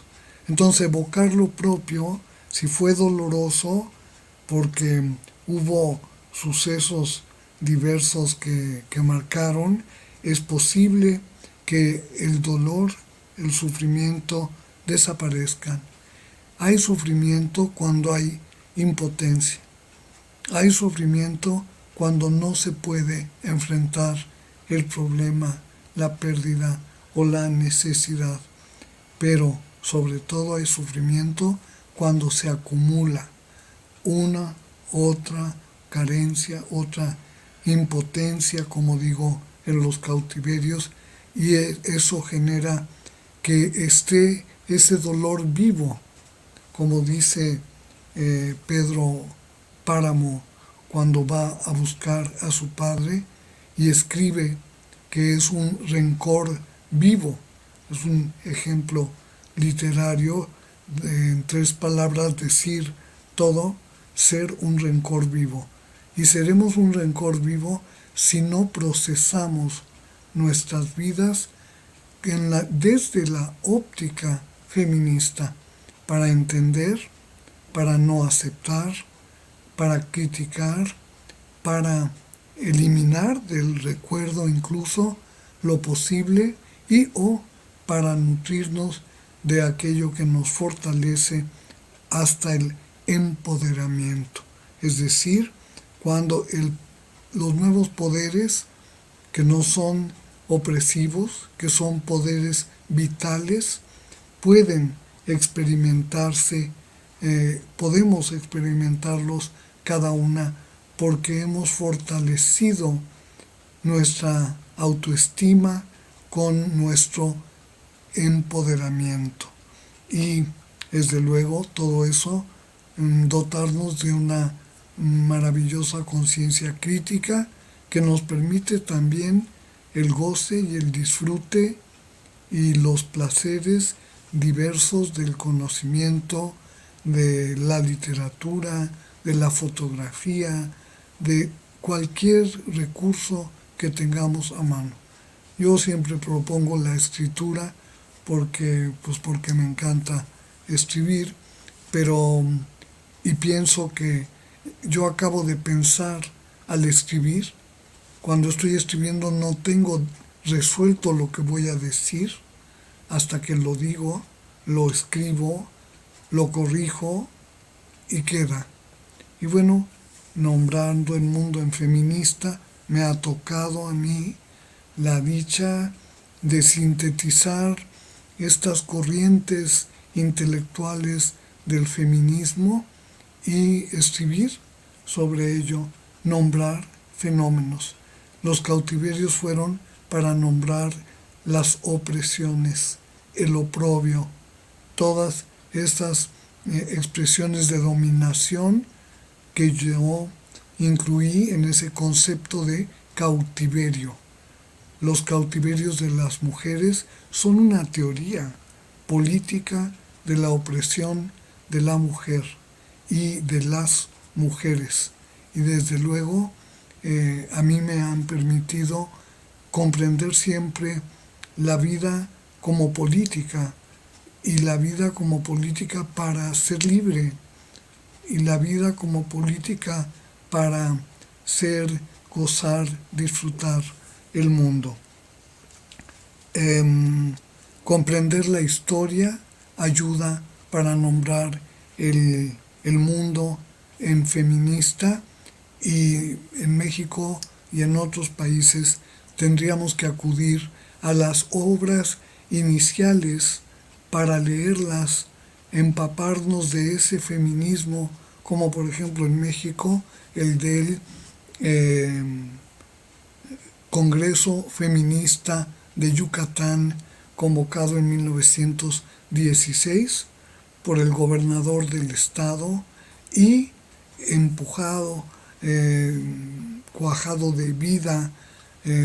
Entonces, evocar lo propio, si fue doloroso, porque hubo sucesos diversos que marcaron, es posible que el dolor, el sufrimiento desaparezcan. Hay sufrimiento cuando hay impotencia. Hay sufrimiento cuando no se puede enfrentar el problema, la pérdida o la necesidad. Pero sobre todo hay sufrimiento cuando se acumula una, otra carencia, otra impotencia, como digo, en los cautiverios, y eso genera que esté ese dolor vivo, como dice Pedro Páramo cuando va a buscar a su padre y escribe que es un rencor vivo. Es un ejemplo literario de, en 3 palabras, decir todo, ser un rencor vivo. Y seremos un rencor vivo si no procesamos nuestras vidas desde la óptica feminista, para entender, para no aceptar, para criticar, para eliminar del recuerdo incluso lo posible y o para nutrirnos de aquello que nos fortalece hasta el empoderamiento. Es decir, cuando los nuevos poderes que no son opresivos, que son poderes vitales, pueden experimentarse, podemos experimentarlos cada una porque hemos fortalecido nuestra autoestima con nuestro empoderamiento. Y desde luego todo eso, dotarnos de una maravillosa conciencia crítica que nos permite también el goce y el disfrute y los placeres diversos del conocimiento, de la literatura, de la fotografía, de cualquier recurso que tengamos a mano. Yo siempre propongo la escritura porque me encanta escribir, pero y pienso que yo acabo de pensar al escribir. Cuando estoy escribiendo no tengo resuelto lo que voy a decir hasta que lo digo, lo escribo, lo corrijo y queda. Y bueno, nombrando el mundo en feminista, me ha tocado a mí la dicha de sintetizar estas corrientes intelectuales del feminismo y escribir sobre ello, nombrar fenómenos. Los cautiverios fueron para nombrar las opresiones, el oprobio, todas estas expresiones de dominación que yo incluí en ese concepto de cautiverio. Los cautiverios de las mujeres son una teoría política de la opresión de la mujer y de las mujeres. Y desde luego a mí me han permitido comprender siempre la vida como política, y la vida como política para ser libre, y la vida como política para ser, gozar, disfrutar el mundo. Comprender la historia ayuda para nombrar el mundo en feminista, y en México y en otros países tendríamos que acudir a las obras iniciales para leerlas, empaparnos de ese feminismo, como por ejemplo en México el del Congreso Feminista de Yucatán, convocado en 1916 por el gobernador del estado y empujado, cuajado de vida,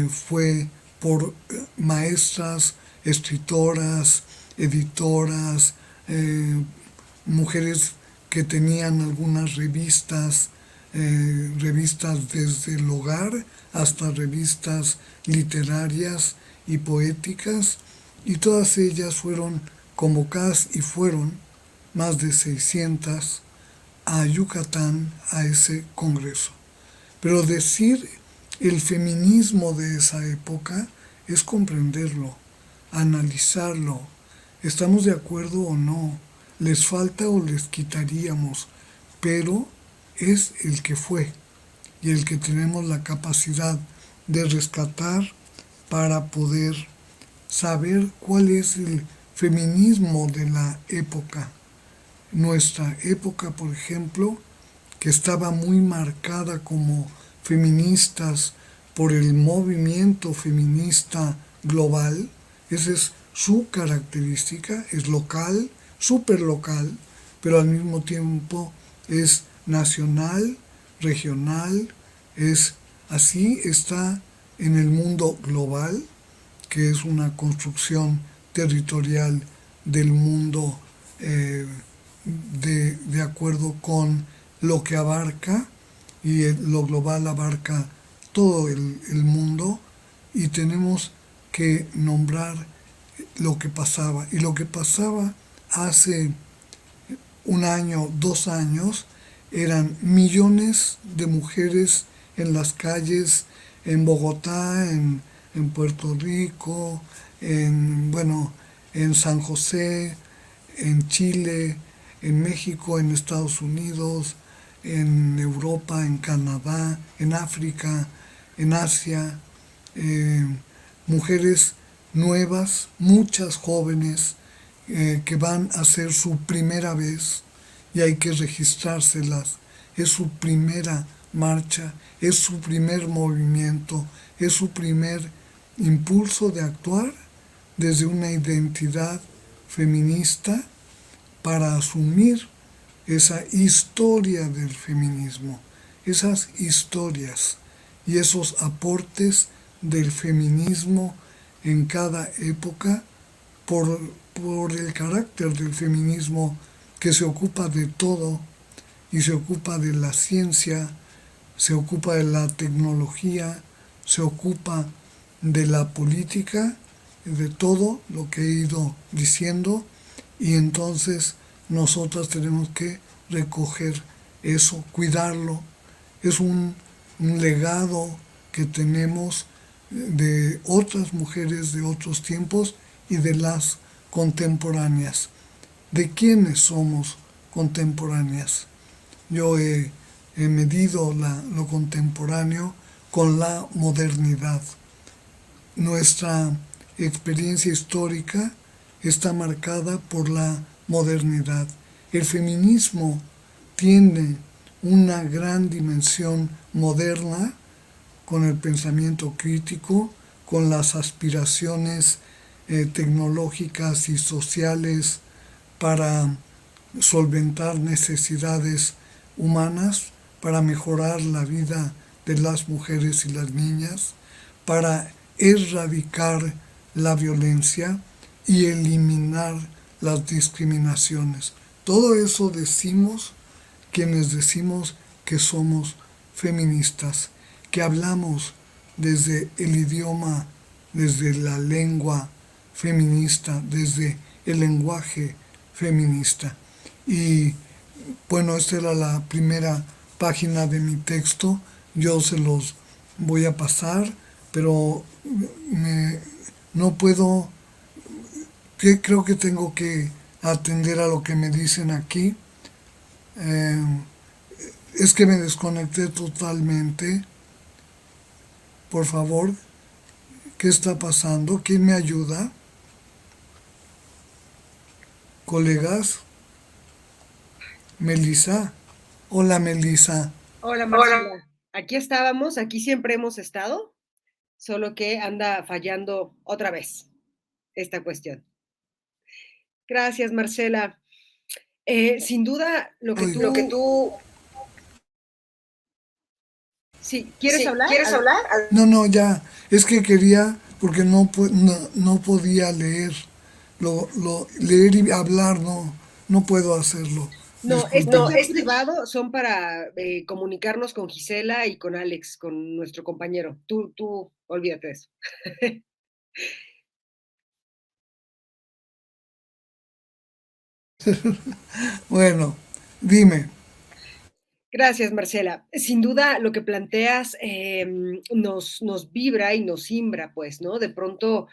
fue por maestras, escritoras, editoras, mujeres que tenían algunas revistas, revistas desde el hogar hasta revistas literarias, y poéticas, y todas ellas fueron convocadas y fueron más de 600 a Yucatán a ese congreso. Pero decir el feminismo de esa época es comprenderlo, analizarlo. ¿Estamos de acuerdo o no? ¿Les falta o les quitaríamos? Pero es el que fue y el que tenemos la capacidad de rescatar para poder saber cuál es el feminismo de la época. Nuestra época, por ejemplo, que estaba muy marcada como feministas por el movimiento feminista global, esa es su característica, es local, súper local, pero al mismo tiempo es nacional, regional, es así está en el mundo global, que es una construcción territorial del mundo de acuerdo con lo que abarca, y lo global abarca todo el mundo, y tenemos que nombrar lo que pasaba. Y lo que pasaba hace un año, 2 años, eran millones de mujeres en las calles, en Bogotá, en Puerto Rico, bueno, en San José, en Chile, en México, en Estados Unidos, en Europa, en Canadá, en África, en Asia, eh, mujeres nuevas, muchas jóvenes que van a hacer su primera vez y hay que registrárselas. Es su primera marcha, es su primer movimiento, es su primer impulso de actuar desde una identidad feminista para asumir esa historia del feminismo, esas historias y esos aportes del feminismo en cada época por el carácter del feminismo que se ocupa de todo y se ocupa de la ciencia, se ocupa de la tecnología, se ocupa de la política, de todo lo que he ido diciendo, y entonces nosotras tenemos que recoger eso, cuidarlo. Es un legado que tenemos de otras mujeres de otros tiempos y de las contemporáneas. ¿De quiénes somos contemporáneas? Yo he medido lo contemporáneo con la modernidad. Nuestra experiencia histórica está marcada por la modernidad. El feminismo tiene una gran dimensión moderna con el pensamiento crítico, con las aspiraciones tecnológicas y sociales para solventar necesidades humanas, para mejorar la vida de las mujeres y las niñas, para erradicar la violencia y eliminar las discriminaciones. Todo eso decimos quienes decimos que somos feministas, que hablamos desde el idioma, desde la lengua feminista, desde el lenguaje feminista. Y bueno, esta era la primera página de mi texto. Yo se los voy a pasar, pero no puedo, creo que tengo que atender a lo que me dicen aquí. Eh, es que me desconecté totalmente. Por favor, ¿qué está pasando? ¿Quién me ayuda? Colegas, Melissa. Hola, Melissa. Hola Hola. Marcela, aquí estábamos, aquí siempre hemos estado, solo que anda fallando otra vez esta cuestión. Gracias Marcela. Sin duda, lo que Lo que tú, tú, sí, ¿quieres sí, hablar? ¿quieres hablar? No, no, ya. Es que quería, porque no podía leer. Leer y hablar no puedo hacerlo. No, Disculpen. este No, chat privado son para comunicarnos con Gisela y con Alex, con nuestro compañero. Tú olvídate de eso. Bueno, dime. Gracias, Marcela. Sin duda, lo que planteas nos vibra y nos simbra, pues, ¿no? De pronto,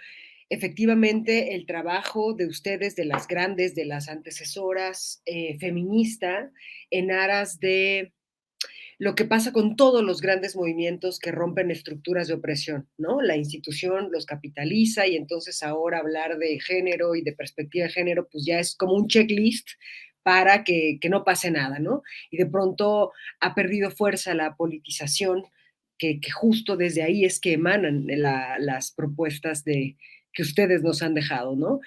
efectivamente, el trabajo de ustedes, de las grandes, de las antecesoras, feminista, en aras de lo que pasa con todos los grandes movimientos que rompen estructuras de opresión, ¿no? La institución los capitaliza y entonces ahora hablar de género y de perspectiva de género, pues ya es como un checklist para que no pase nada, ¿no? Y de pronto ha perdido fuerza la politización, que justo desde ahí es que emanan las propuestas que ustedes nos han dejado, ¿no?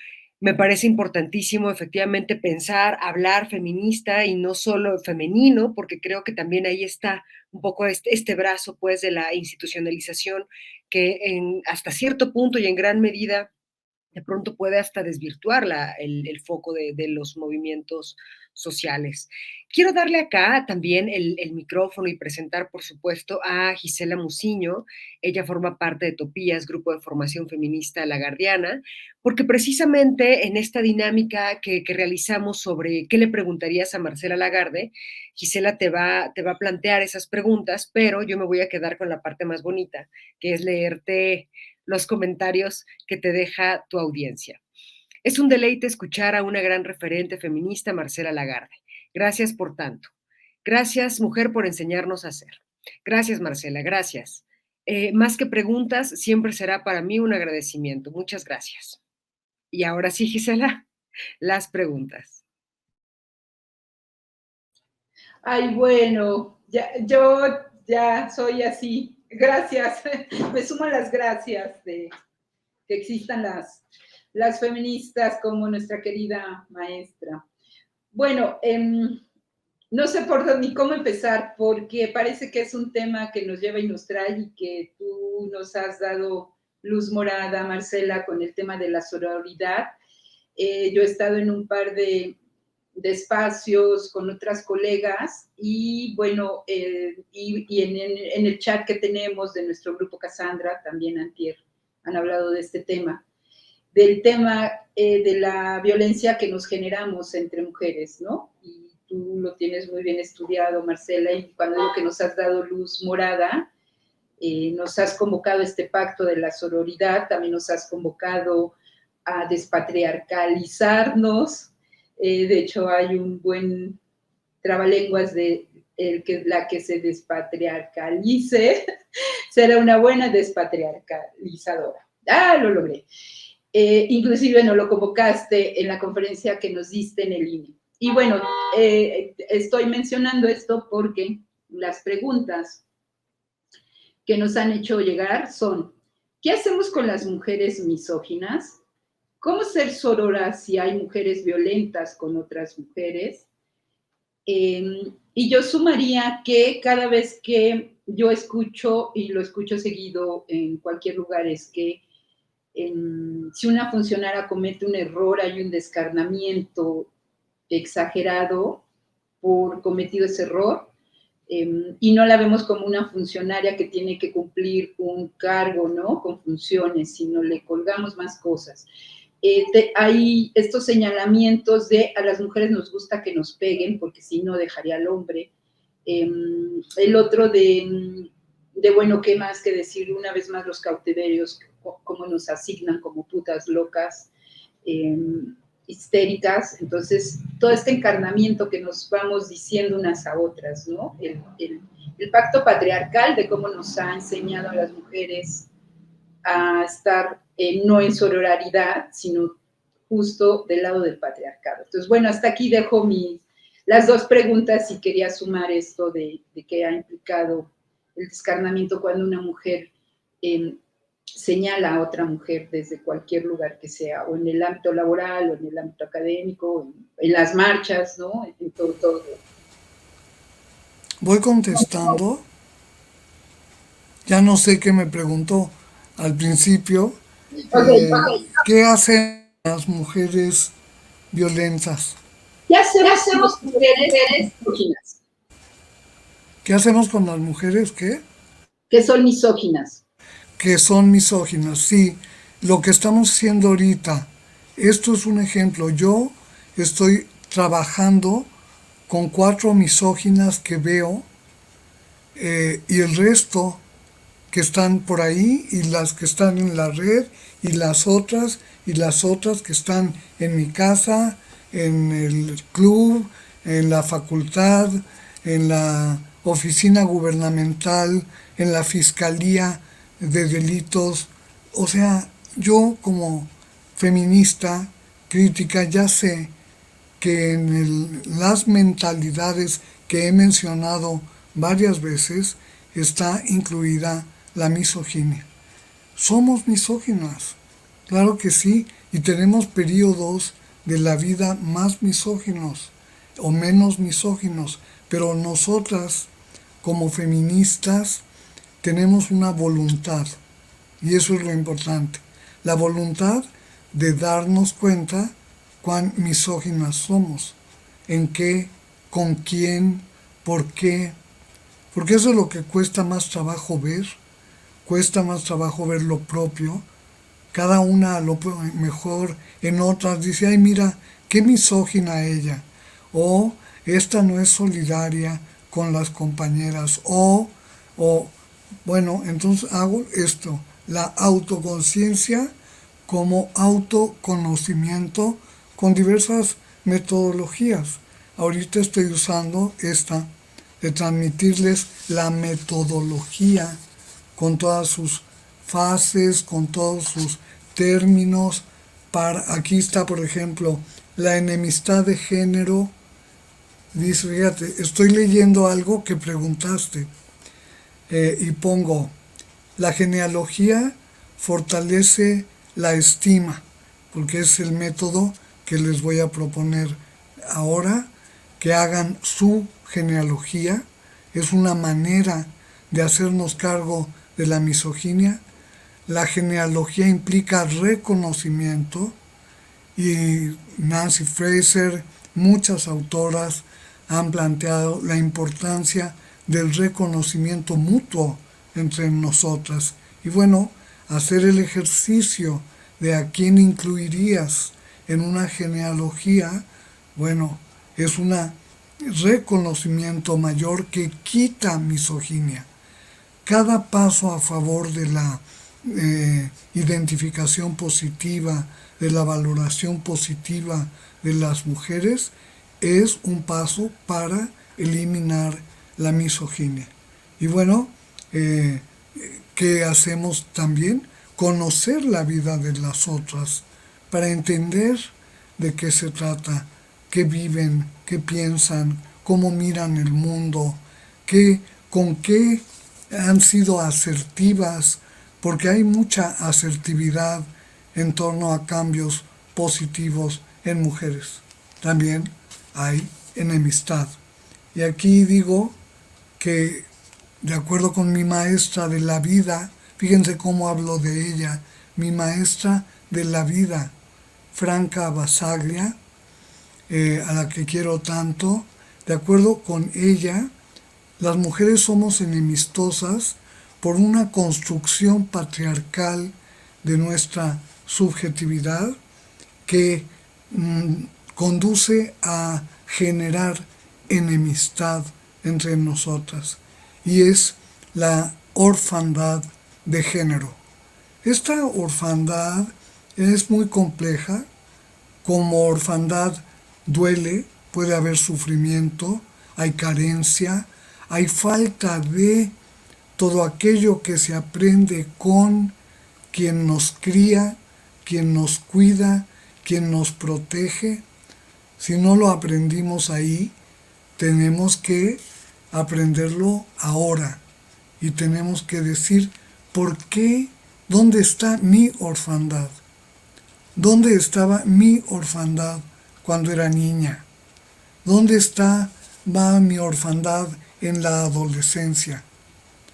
Me parece importantísimo efectivamente pensar, hablar feminista y no solo femenino, porque creo que también ahí está un poco este brazo pues de la institucionalización que hasta cierto punto y en gran medida de pronto puede hasta desvirtuar el foco de los movimientos sociales. Quiero darle acá también el micrófono y presentar, por supuesto, a Gisela Muciño. Ella forma parte de Topías, grupo de formación feminista La Guardiana, porque precisamente en esta dinámica que realizamos sobre qué le preguntarías a Marcela Lagarde, Gisela te va a plantear esas preguntas, pero yo me voy a quedar con la parte más bonita, que es leerte los comentarios que te deja tu audiencia. Es un deleite escuchar a una gran referente feminista, Marcela Lagarde. Gracias por tanto. Gracias, mujer, por enseñarnos a hacer. Gracias, Marcela, gracias. Más que preguntas, siempre será para mí un agradecimiento. Muchas gracias. Y ahora sí, Gisela, las preguntas. Ay, bueno, ya, yo ya soy así. Gracias. Me sumo a las gracias de que existan las feministas como nuestra querida maestra. Bueno, no sé por dónde ni cómo empezar, porque parece que es un tema que nos lleva y nos trae y que tú nos has dado luz morada, Marcela, con el tema de la sororidad. Yo he estado en un par de espacios con otras colegas y bueno, y en el chat que tenemos de nuestro grupo Cassandra, también antier, han hablado de este tema, del tema de la violencia que nos generamos entre mujeres, ¿no? Y tú lo tienes muy bien estudiado, Marcela, y cuando digo que nos has dado luz morada, nos has convocado a este pacto de la sororidad, también nos has convocado a despatriarcalizarnos. De hecho, hay un buen trabalenguas de la que se despatriarcalice será una buena despatriarcalizadora. Ah, lo logré. Inclusive nos lo convocaste en la conferencia que nos diste en el INE. Y bueno, estoy mencionando esto porque las preguntas que nos han hecho llegar son, ¿qué hacemos con las mujeres misóginas? ¿Cómo ser sororas si hay mujeres violentas con otras mujeres? Y yo sumaría que cada vez que yo escucho, y lo escucho seguido en cualquier lugar, es que si una funcionaria comete un error, hay un descarnamiento exagerado por cometido ese error, y no la vemos como una funcionaria que tiene que cumplir un cargo, ¿no? Con funciones, sino le colgamos más cosas. Hay estos señalamientos de a las mujeres nos gusta que nos peguen, porque si no dejaría al hombre. El otro bueno, ¿qué más que decir? Una vez más los cautiverios, cómo nos asignan como putas locas, histéricas. Entonces, todo este encarnamiento que nos vamos diciendo unas a otras, ¿no? El pacto patriarcal de cómo nos ha enseñado a las mujeres a estar no en sororidad, sino justo del lado del patriarcado. Entonces, bueno, hasta aquí dejo las dos preguntas y quería sumar esto de qué ha implicado el descarnamiento cuando una mujer señala a otra mujer desde cualquier lugar que sea, o en el ámbito laboral, o en el ámbito académico, en las marchas, ¿no? En todo. Voy contestando. Ya no sé qué me preguntó al principio. Okay. ¿Qué hacen las mujeres violentas? ¿Qué hacemos mujeres misóginas? ¿Qué hacemos con las mujeres qué? Que son misóginas. Que son misóginas, sí. lo que estamos haciendo ahorita, esto es un ejemplo. Yo estoy trabajando con 4 misóginas que veo y el resto que están por ahí y las que están en la red y las otras que están en mi casa, en el club, en la facultad, en la oficina gubernamental, en la fiscalía de delitos. O sea, yo como feminista, crítica, ya sé que en las mentalidades que he mencionado varias veces está incluida la misoginia. Somos misóginas, claro que sí, y tenemos periodos de la vida más misóginos o menos misóginos, pero nosotras como feministas tenemos una voluntad, y eso es lo importante, la voluntad de darnos cuenta cuán misóginas somos, en qué, con quién, por qué, porque eso es lo que cuesta más trabajo ver, cuesta más trabajo ver lo propio, cada una a lo mejor en otras dice, ay mira, qué misógina ella, o esta no es solidaria con las compañeras, o bueno, entonces hago esto, la autoconciencia como autoconocimiento con diversas metodologías. Ahorita estoy usando esta de transmitirles la metodología con todas sus fases, con todos sus términos. Aquí está, por ejemplo, la enemistad de género. Dice, fíjate, estoy leyendo algo que preguntaste y pongo, la genealogía fortalece la estima, porque es el método que les voy a proponer ahora, que hagan su genealogía. Es una manera de hacernos cargo de la misoginia. La genealogía implica reconocimiento y Nancy Fraser, muchas autoras han planteado la importancia del reconocimiento mutuo entre nosotras. Y bueno, hacer el ejercicio de a quién incluirías en una genealogía, bueno, es un reconocimiento mayor que quita misoginia. Cada paso a favor de la identificación positiva, de la valoración positiva de las mujeres, es un paso para eliminar la misoginia. Y bueno, ¿qué hacemos también? Conocer la vida de las otras para entender de qué se trata, qué viven, qué piensan, cómo miran el mundo, con qué han sido asertivas, porque hay mucha asertividad en torno a cambios positivos en mujeres. También hay enemistad. Y aquí digo que, de acuerdo con mi maestra de la vida, fíjense cómo hablo de ella, mi maestra de la vida, Franca Basaglia, a la que quiero tanto, de acuerdo con ella, las mujeres somos enemistosas por una construcción patriarcal de nuestra subjetividad que conduce a generar enemistad entre nosotras, y es la orfandad de género. Esta orfandad es muy compleja. Como orfandad duele, puede haber sufrimiento, hay carencia, hay falta de todo aquello que se aprende con quien nos cría, quien nos cuida, quien nos protege. Si no lo aprendimos ahí, tenemos que aprenderlo ahora y tenemos que decir, ¿por qué? ¿Dónde está mi orfandad? ¿Dónde estaba mi orfandad cuando era niña? ¿Dónde va mi orfandad en la adolescencia?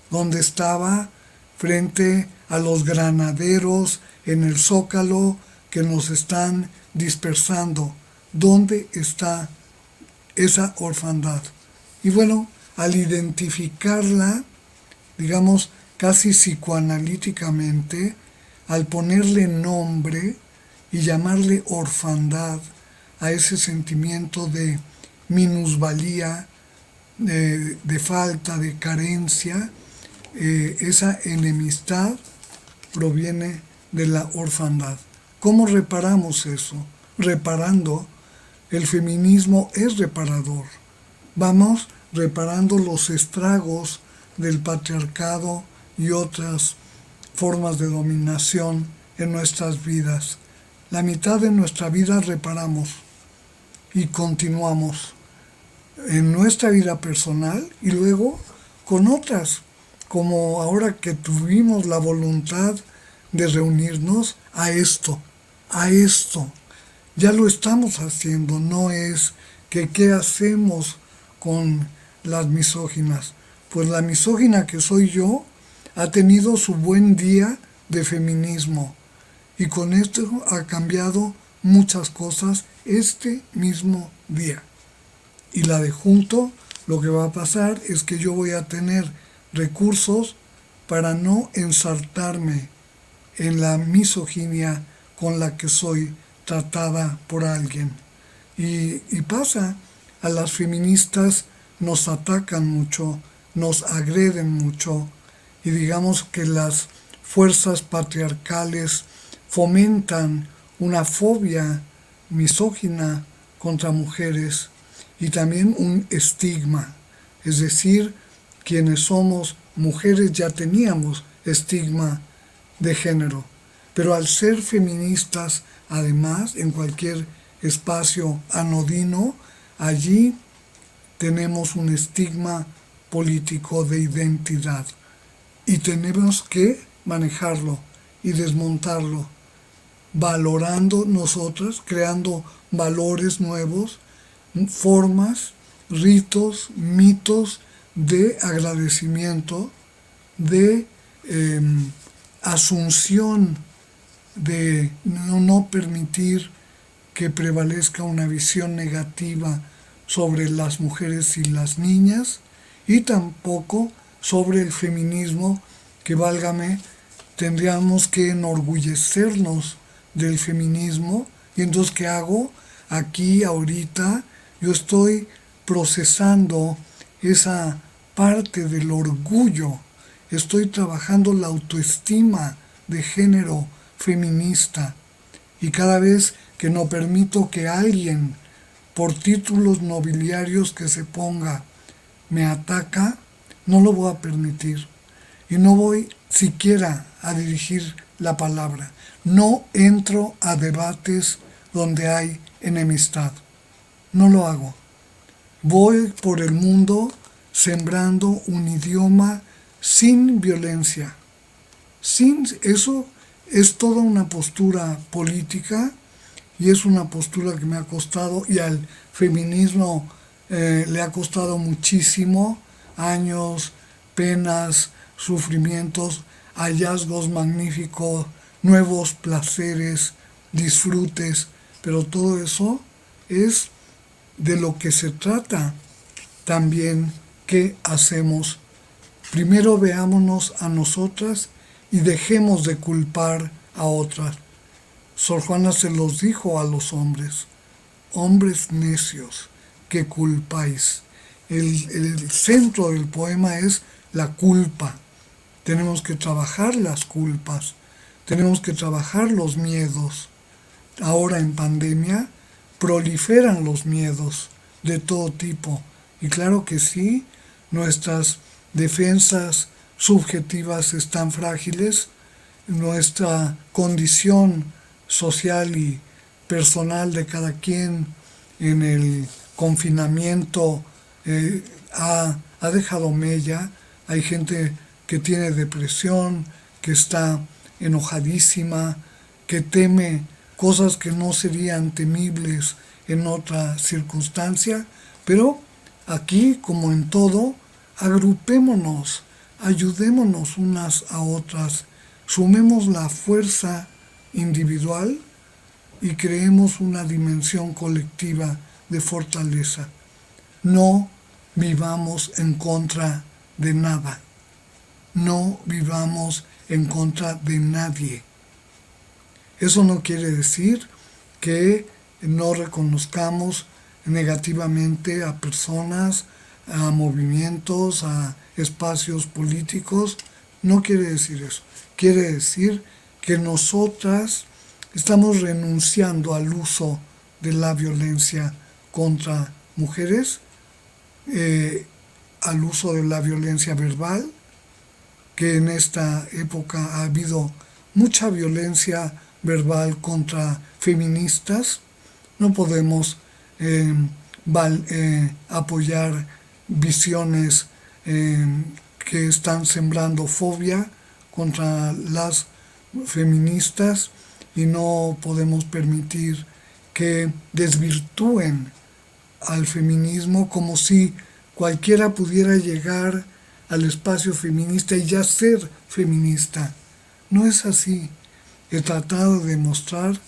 ¿Dónde estaba frente a los granaderos en el Zócalo que nos están dispersando? ¿Dónde está esa orfandad? Y bueno, al identificarla, digamos, casi psicoanalíticamente, al ponerle nombre y llamarle orfandad a ese sentimiento de minusvalía, de falta, de carencia, esa enemistad proviene de la orfandad. ¿Cómo reparamos eso? Reparando. El feminismo es reparador. Vamos reparando los estragos del patriarcado y otras formas de dominación en nuestras vidas. La mitad de nuestra vida reparamos y continuamos en nuestra vida personal y luego con otras, como ahora que tuvimos la voluntad de reunirnos a esto. Ya lo estamos haciendo, no es que qué hacemos con las misóginas. Pues la misógina que soy yo ha tenido su buen día de feminismo y con esto ha cambiado muchas cosas este mismo día. Y la de junto, lo que va a pasar es que yo voy a tener recursos para no ensartarme en la misoginia con la que soy tratada por alguien. Y pasa, a las feministas nos atacan mucho, nos agreden mucho, y digamos que las fuerzas patriarcales fomentan una fobia misógina contra mujeres y también un estigma. Es decir, quienes somos mujeres ya teníamos estigma de género. Pero al ser feministas, además, en cualquier espacio anodino, allí tenemos un estigma político de identidad. Y tenemos que manejarlo y desmontarlo, valorando nosotras, creando valores nuevos, formas, ritos, mitos de agradecimiento, de asunción, de no permitir que prevalezca una visión negativa sobre las mujeres y las niñas, y tampoco sobre el feminismo, que válgame, tendríamos que enorgullecernos del feminismo. Y entonces, ¿qué hago? Aquí, ahorita, yo estoy procesando esa parte del orgullo, estoy trabajando la autoestima de género feminista, y cada vez que no permito que alguien, por títulos nobiliarios que se ponga, me ataca, no lo voy a permitir. Y no voy siquiera a dirigir la palabra. No entro a debates donde hay enemistad. No lo hago. Voy por el mundo sembrando un idioma sin violencia. Eso es toda una postura política, y es una postura que me ha costado, y al feminismo le ha costado muchísimo, años, penas, sufrimientos, hallazgos magníficos, nuevos placeres, disfrutes, pero todo eso es de lo que se trata también. ¿Qué hacemos? Primero veámonos a nosotras y dejemos de culpar a otras. Sor Juana se los dijo a los hombres: hombres necios, que culpáis. El centro del poema es la culpa. Tenemos que trabajar las culpas, tenemos que trabajar los miedos. Ahora en pandemia proliferan los miedos de todo tipo, y claro que sí, nuestras defensas subjetivas están frágiles, nuestra condición social y personal de cada quien en el confinamiento ha dejado mella. Hay gente que tiene depresión, que está enojadísima, que teme cosas que no serían temibles en otra circunstancia, pero aquí, como en todo, agrupémonos, ayudémonos unas a otras, sumemos la fuerza individual y creemos una dimensión colectiva de fortaleza. No vivamos en contra de nada, no vivamos en contra de nadie. Eso no quiere decir que no reconozcamos negativamente a personas, a movimientos, a espacios políticos. No quiere decir eso. Quiere decir que nosotras estamos renunciando al uso de la violencia contra mujeres, al uso de la violencia verbal, que en esta época ha habido mucha violencia verbal contra feministas. No podemos apoyar visiones que están sembrando fobia contra las feministas y no podemos permitir que desvirtúen al feminismo como si cualquiera pudiera llegar al espacio feminista y ya ser feminista. No es así. He tratado de demostrar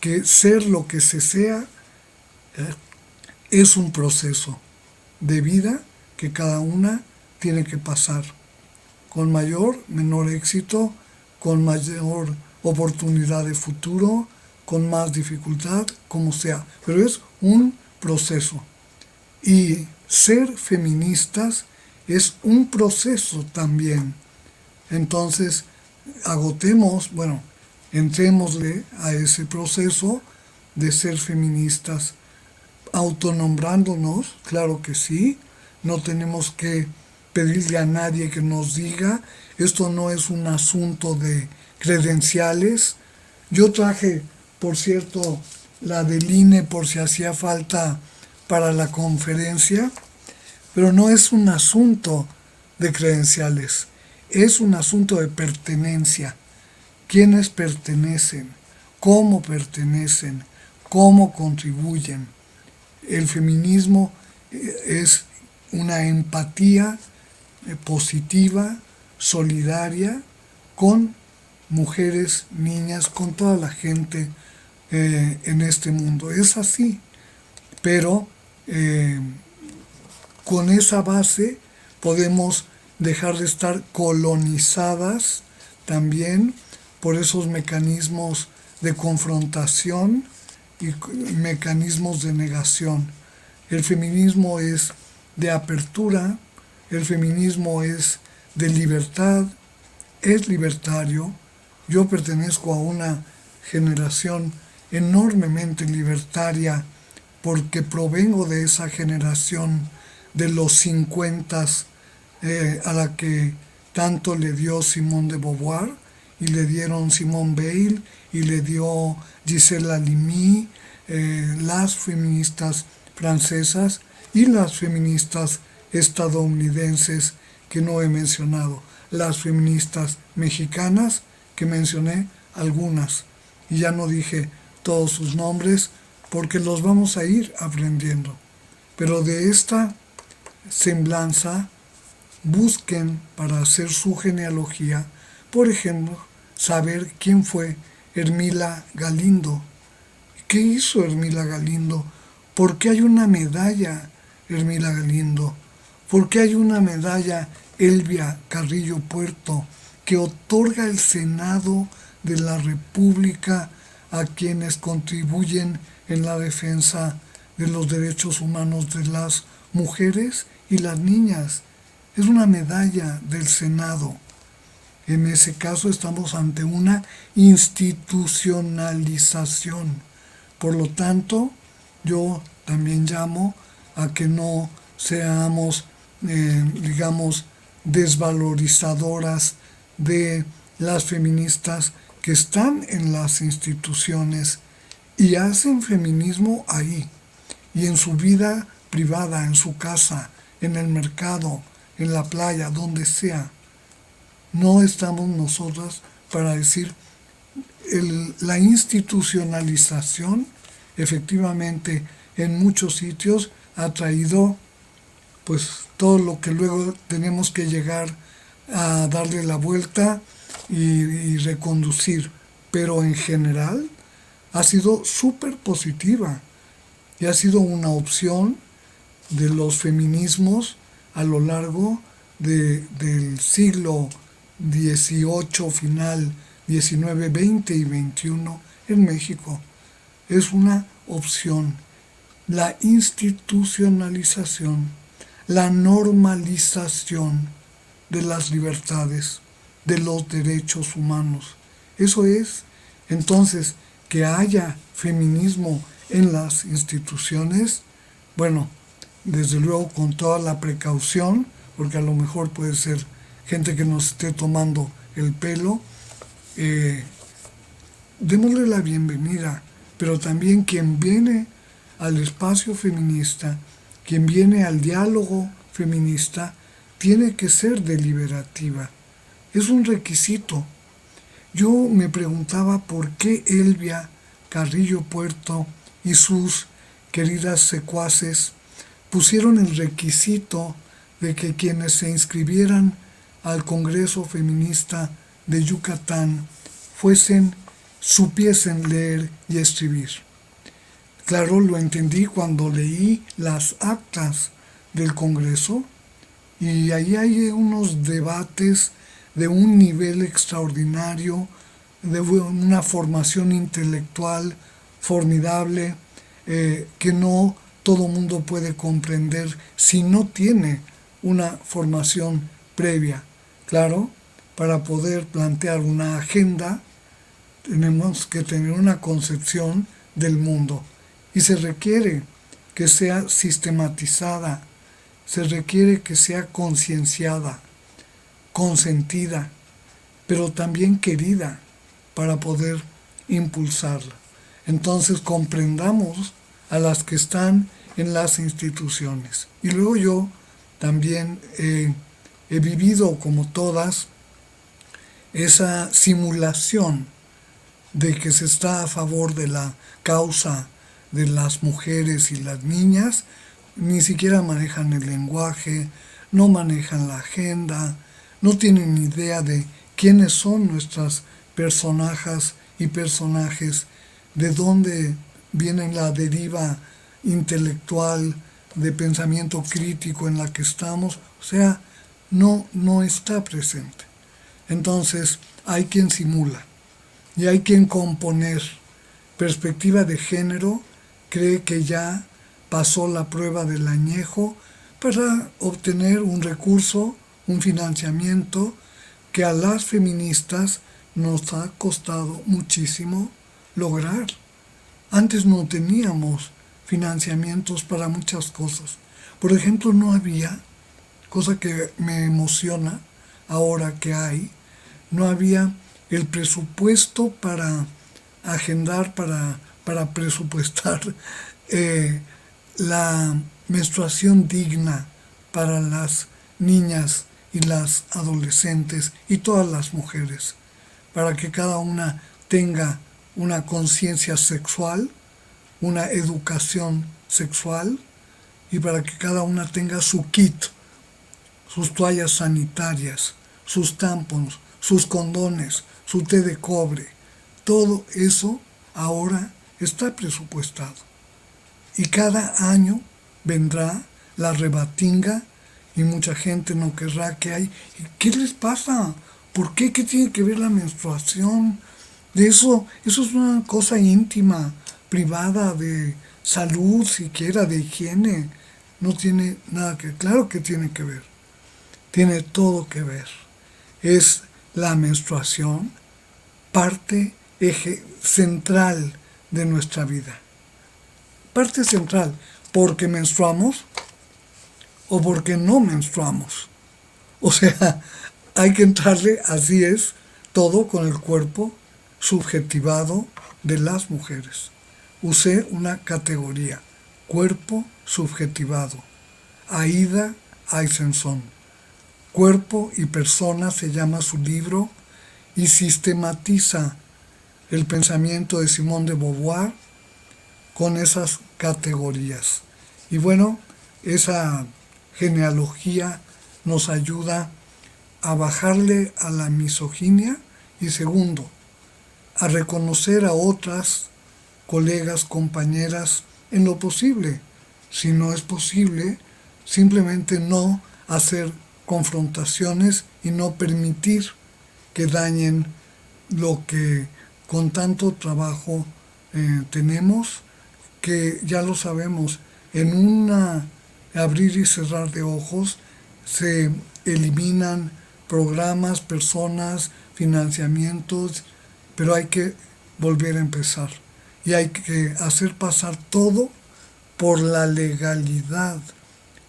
que ser lo que se sea es un proceso de vida que cada una tiene que pasar, con mayor, menor éxito, con mayor oportunidad de futuro, con más dificultad, como sea, pero es un proceso. Y ser feministas es un proceso también. Entonces, entrémosle a ese proceso de ser feministas, autonombrándonos, claro que sí, no tenemos que pedirle a nadie que nos diga, esto no es un asunto de credenciales. Yo traje, por cierto, la del INE por si hacía falta para la conferencia, pero no es un asunto de credenciales, es un asunto de pertenencia. ¿Quiénes pertenecen? ¿Cómo pertenecen? ¿Cómo contribuyen? El feminismo es una empatía positiva, solidaria, con mujeres, niñas, con toda la gente en este mundo. Es así, pero con esa base podemos dejar de estar colonizadas también por esos mecanismos de confrontación y mecanismos de negación. El feminismo es de apertura, el feminismo es de libertad, es libertario. Yo pertenezco a una generación enormemente libertaria porque provengo de esa generación de los 50 a la que tanto le dio Simone de Beauvoir y le dieron Simone Weil y le dio Gisèle Halimi, las feministas francesas y las feministas estadounidenses que no he mencionado, las feministas mexicanas que mencioné algunas y ya no dije todos sus nombres porque los vamos a ir aprendiendo. Pero de esta semblanza busquen para hacer su genealogía, por ejemplo, saber quién fue Hermila Galindo. ¿Qué hizo Hermila Galindo? ¿Por qué hay una medalla Hermila Galindo? ¿Por qué hay una medalla Elvia Carrillo Puerto que otorga el Senado de la República a quienes contribuyen en la defensa de los derechos humanos de las mujeres y las niñas? Es una medalla del Senado. En ese caso estamos ante una institucionalización. Por lo tanto, yo también llamo a que no seamos, desvalorizadoras de las feministas que están en las instituciones y hacen feminismo ahí, y en su vida privada, en su casa, en el mercado, en la playa, donde sea. No estamos nosotras para decir la institucionalización efectivamente en muchos sitios ha traído pues todo lo que luego tenemos que llegar a darle la vuelta y reconducir, pero en general ha sido súper positiva y ha sido una opción de los feminismos a lo largo del siglo XVIII, final XIX, XX y XXI en México. Es una opción. La institucionalización, la normalización de las libertades, de los derechos humanos. Eso es, entonces, que haya feminismo en las instituciones, bueno, desde luego con toda la precaución, porque a lo mejor puede ser gente que nos esté tomando el pelo, démosle la bienvenida, pero también quien viene al espacio feminista, quien viene al diálogo feminista, tiene que ser deliberativa. Es un requisito. Yo me preguntaba por qué Elvia Carrillo Puerto y sus queridas secuaces pusieron el requisito de que quienes se inscribieran al Congreso Feminista de Yucatán supiesen leer y escribir. Claro, lo entendí cuando leí las actas del Congreso y ahí hay unos debates de un nivel extraordinario, de una formación intelectual formidable, que no todo mundo puede comprender si no tiene una formación previa. Claro, para poder plantear una agenda tenemos que tener una concepción del mundo y se requiere que sea sistematizada, se requiere que sea concienciada, consentida, pero también querida para poder impulsarla. Entonces comprendamos a las que están en las instituciones. Y luego yo también he vivido, como todas, esa simulación de que se está a favor de la causa de las mujeres y las niñas, ni siquiera manejan el lenguaje, no manejan la agenda, no tienen idea de quiénes son nuestras personajes y personajes, de dónde viene la deriva intelectual de pensamiento crítico en la que estamos, o sea, no está presente. Entonces hay quien simula y hay quien componer. Perspectiva de género cree que ya pasó la prueba del añejo para obtener un recurso, un financiamiento que a las feministas nos ha costado muchísimo lograr. Antes no teníamos financiamientos para muchas cosas. Por ejemplo, no había, cosa que me emociona ahora que hay, no había el presupuesto para agendar, para presupuestar la menstruación digna para las niñas y las adolescentes y todas las mujeres, para que cada una tenga una conciencia sexual, una educación sexual y para que cada una tenga su kit, sus toallas sanitarias, sus tampons, sus condones, su té de cobre. Todo eso ahora está presupuestado. Y cada año vendrá la rebatinga y mucha gente no querrá que hay. ¿Qué les pasa? ¿Por qué? ¿Qué tiene que ver la menstruación? De eso es una cosa íntima, privada, de salud siquiera, de higiene. No tiene nada que ver. Claro que tiene que ver. Tiene todo que ver. Es la menstruación parte, eje central de nuestra vida. Parte central, porque menstruamos o porque no menstruamos. O sea, hay que entrarle, así es, todo con el cuerpo subjetivado de las mujeres. Usé una categoría, cuerpo subjetivado. Aida Aizensón. Cuerpo y persona se llama su libro y sistematiza el pensamiento de Simone de Beauvoir con esas categorías. Y bueno, esa genealogía nos ayuda a bajarle a la misoginia y segundo, a reconocer a otras colegas, compañeras en lo posible. Si no es posible, simplemente no hacer confrontaciones y no permitir que dañen lo que con tanto trabajo tenemos, que ya lo sabemos, en una abrir y cerrar de ojos se eliminan programas, personas, financiamientos, pero hay que volver a empezar y hay que hacer pasar todo por la legalidad,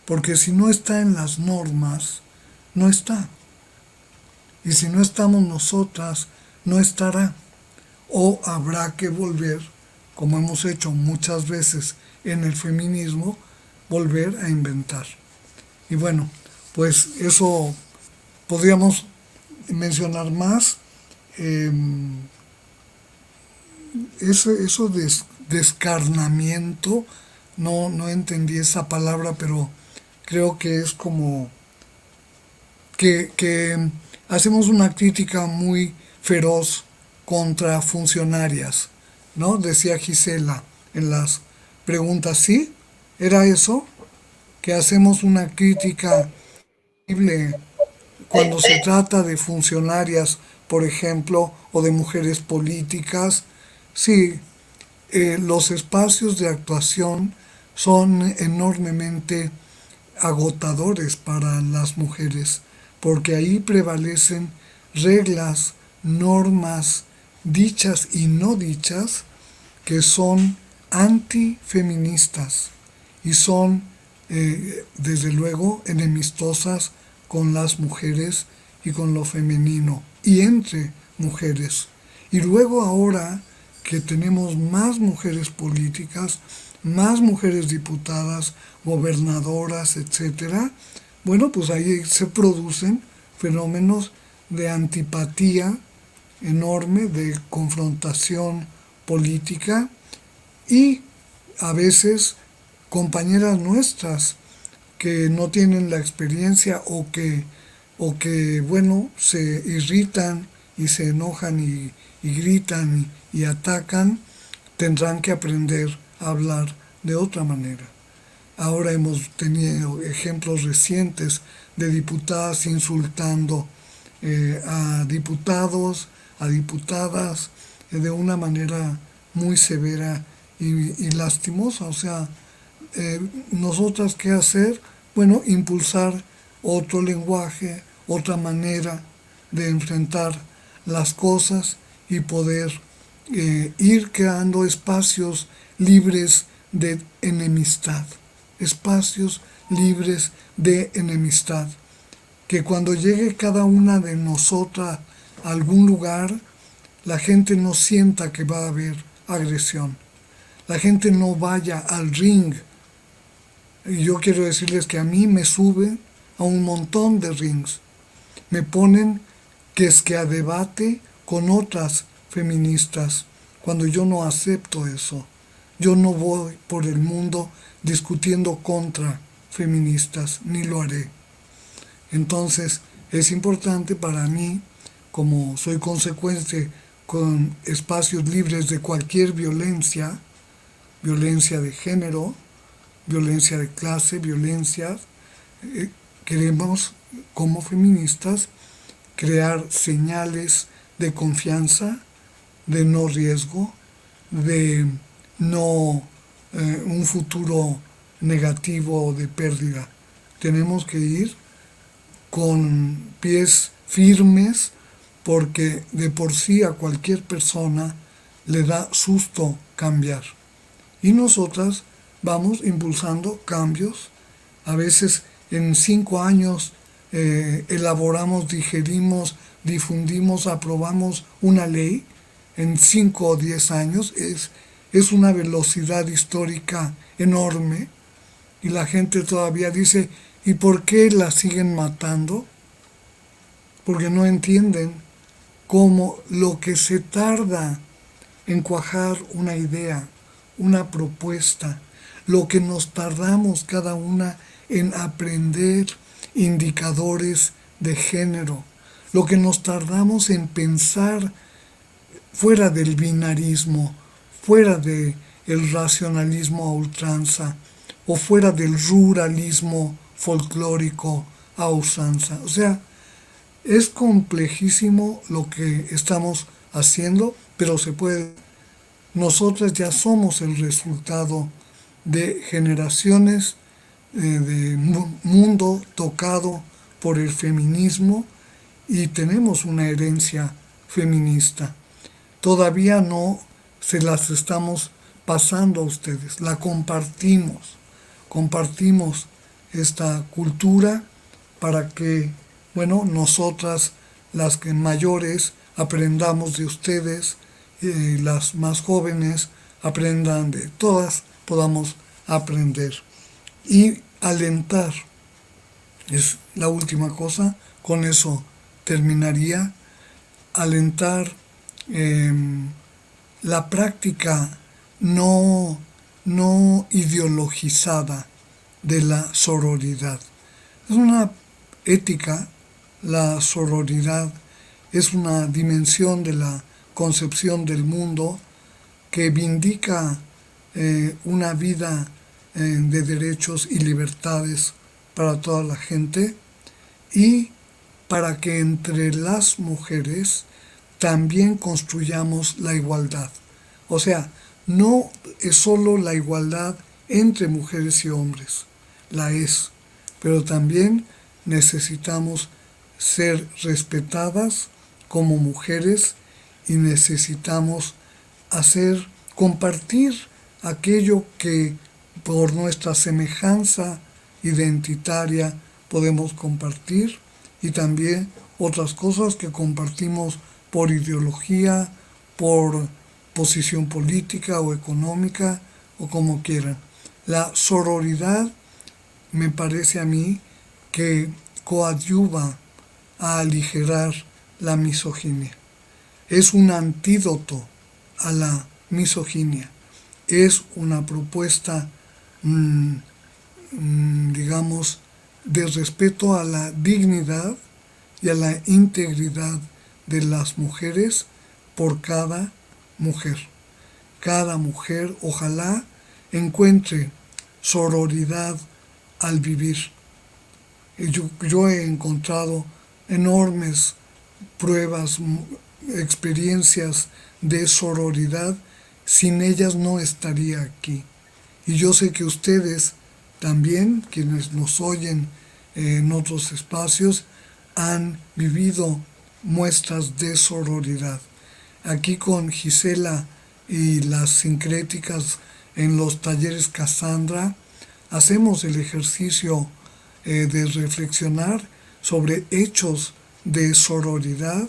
porque si no está en las normas, no está. Y si no estamos nosotras, no estará. O habrá que volver, como hemos hecho muchas veces en el feminismo, volver a inventar. Y bueno, pues eso podríamos mencionar más. Eh, eso de descarnamiento, no entendí esa palabra, pero creo que es como que hacemos una crítica muy feroz contra funcionarias, ¿no? Decía Gisela en las preguntas, ¿sí? ¿Era eso? Que hacemos una crítica horrible cuando se trata de funcionarias, por ejemplo, o de mujeres políticas. Sí, los espacios de actuación son enormemente agotadores para las mujeres, porque ahí prevalecen reglas, normas, dichas y no dichas, que son antifeministas y son, desde luego, enemistosas con las mujeres y con lo femenino y entre mujeres. Y luego ahora que tenemos más mujeres políticas, más mujeres diputadas, gobernadoras, etcétera, bueno, pues ahí se producen fenómenos de antipatía enorme, de confrontación política y a veces compañeras nuestras que no tienen la experiencia o que bueno, se irritan y se enojan y gritan y atacan, tendrán que aprender a hablar de otra manera. Ahora hemos tenido ejemplos recientes de diputadas insultando a diputados, a diputadas, de una manera muy severa y lastimosa. O sea, nosotras qué hacer, bueno, impulsar otro lenguaje, otra manera de enfrentar las cosas y poder ir creando espacios libres de enemistad, espacios libres de enemistad, que cuando llegue cada una de nosotras a algún lugar, la gente no sienta que va a haber agresión, la gente no vaya al ring. Y yo quiero decirles que a mí me suben a un montón de rings, me ponen que es que a debate con otras feministas, cuando yo no acepto eso. Yo no voy por el mundo discutiendo contra feministas, ni lo haré. Entonces es importante para mí, como soy consecuente con espacios libres de cualquier violencia, violencia de género, violencia de clase, violencia, queremos como feministas crear señales de confianza, de no riesgo, de no un futuro negativo o de pérdida. Tenemos que ir con pies firmes porque de por sí a cualquier persona le da susto cambiar. Y nosotras vamos impulsando cambios. A veces en 5 años elaboramos, digerimos, difundimos, aprobamos una ley. En 5 o 10 años es una velocidad histórica enorme y la gente todavía dice, ¿y por qué la siguen matando? Porque no entienden cómo lo que se tarda en cuajar una idea, una propuesta, lo que nos tardamos cada una en aprender indicadores de género, lo que nos tardamos en pensar fuera del binarismo, fuera del racionalismo a ultranza o fuera del ruralismo folclórico a usanza. O sea, es complejísimo lo que estamos haciendo, pero se puede. Nosotras ya somos el resultado de generaciones de mundo tocado por el feminismo y tenemos una herencia feminista. Todavía no se las estamos pasando a ustedes, la compartimos esta cultura para que, bueno, nosotras, las que mayores, aprendamos de ustedes, las más jóvenes aprendan de todas, podamos aprender. Y alentar, es la última cosa, con eso terminaría, alentar eh, la práctica no ideologizada de la sororidad. Es una ética, la sororidad es una dimensión de la concepción del mundo que vindica una vida de derechos y libertades para toda la gente y para que entre las mujeres también construyamos la igualdad. O sea, no es solo la igualdad entre mujeres y hombres, la es, pero también necesitamos ser respetadas como mujeres y necesitamos compartir aquello que por nuestra semejanza identitaria podemos compartir y también otras cosas que compartimos por ideología, por posición política o económica o como quieran. La sororidad me parece a mí que coadyuva a aligerar la misoginia. Es un antídoto a la misoginia. Es una propuesta, digamos, de respeto a la dignidad y a la integridad de las mujeres por cada mujer. Cada mujer ojalá encuentre sororidad al vivir. Yo he encontrado enormes pruebas, experiencias de sororidad. Sin ellas no estaría aquí. Y yo sé que ustedes también, quienes nos oyen en otros espacios, han vivido muestras de sororidad. Aquí con Gisela y las sincréticas en los talleres Cassandra, hacemos el ejercicio de reflexionar sobre hechos de sororidad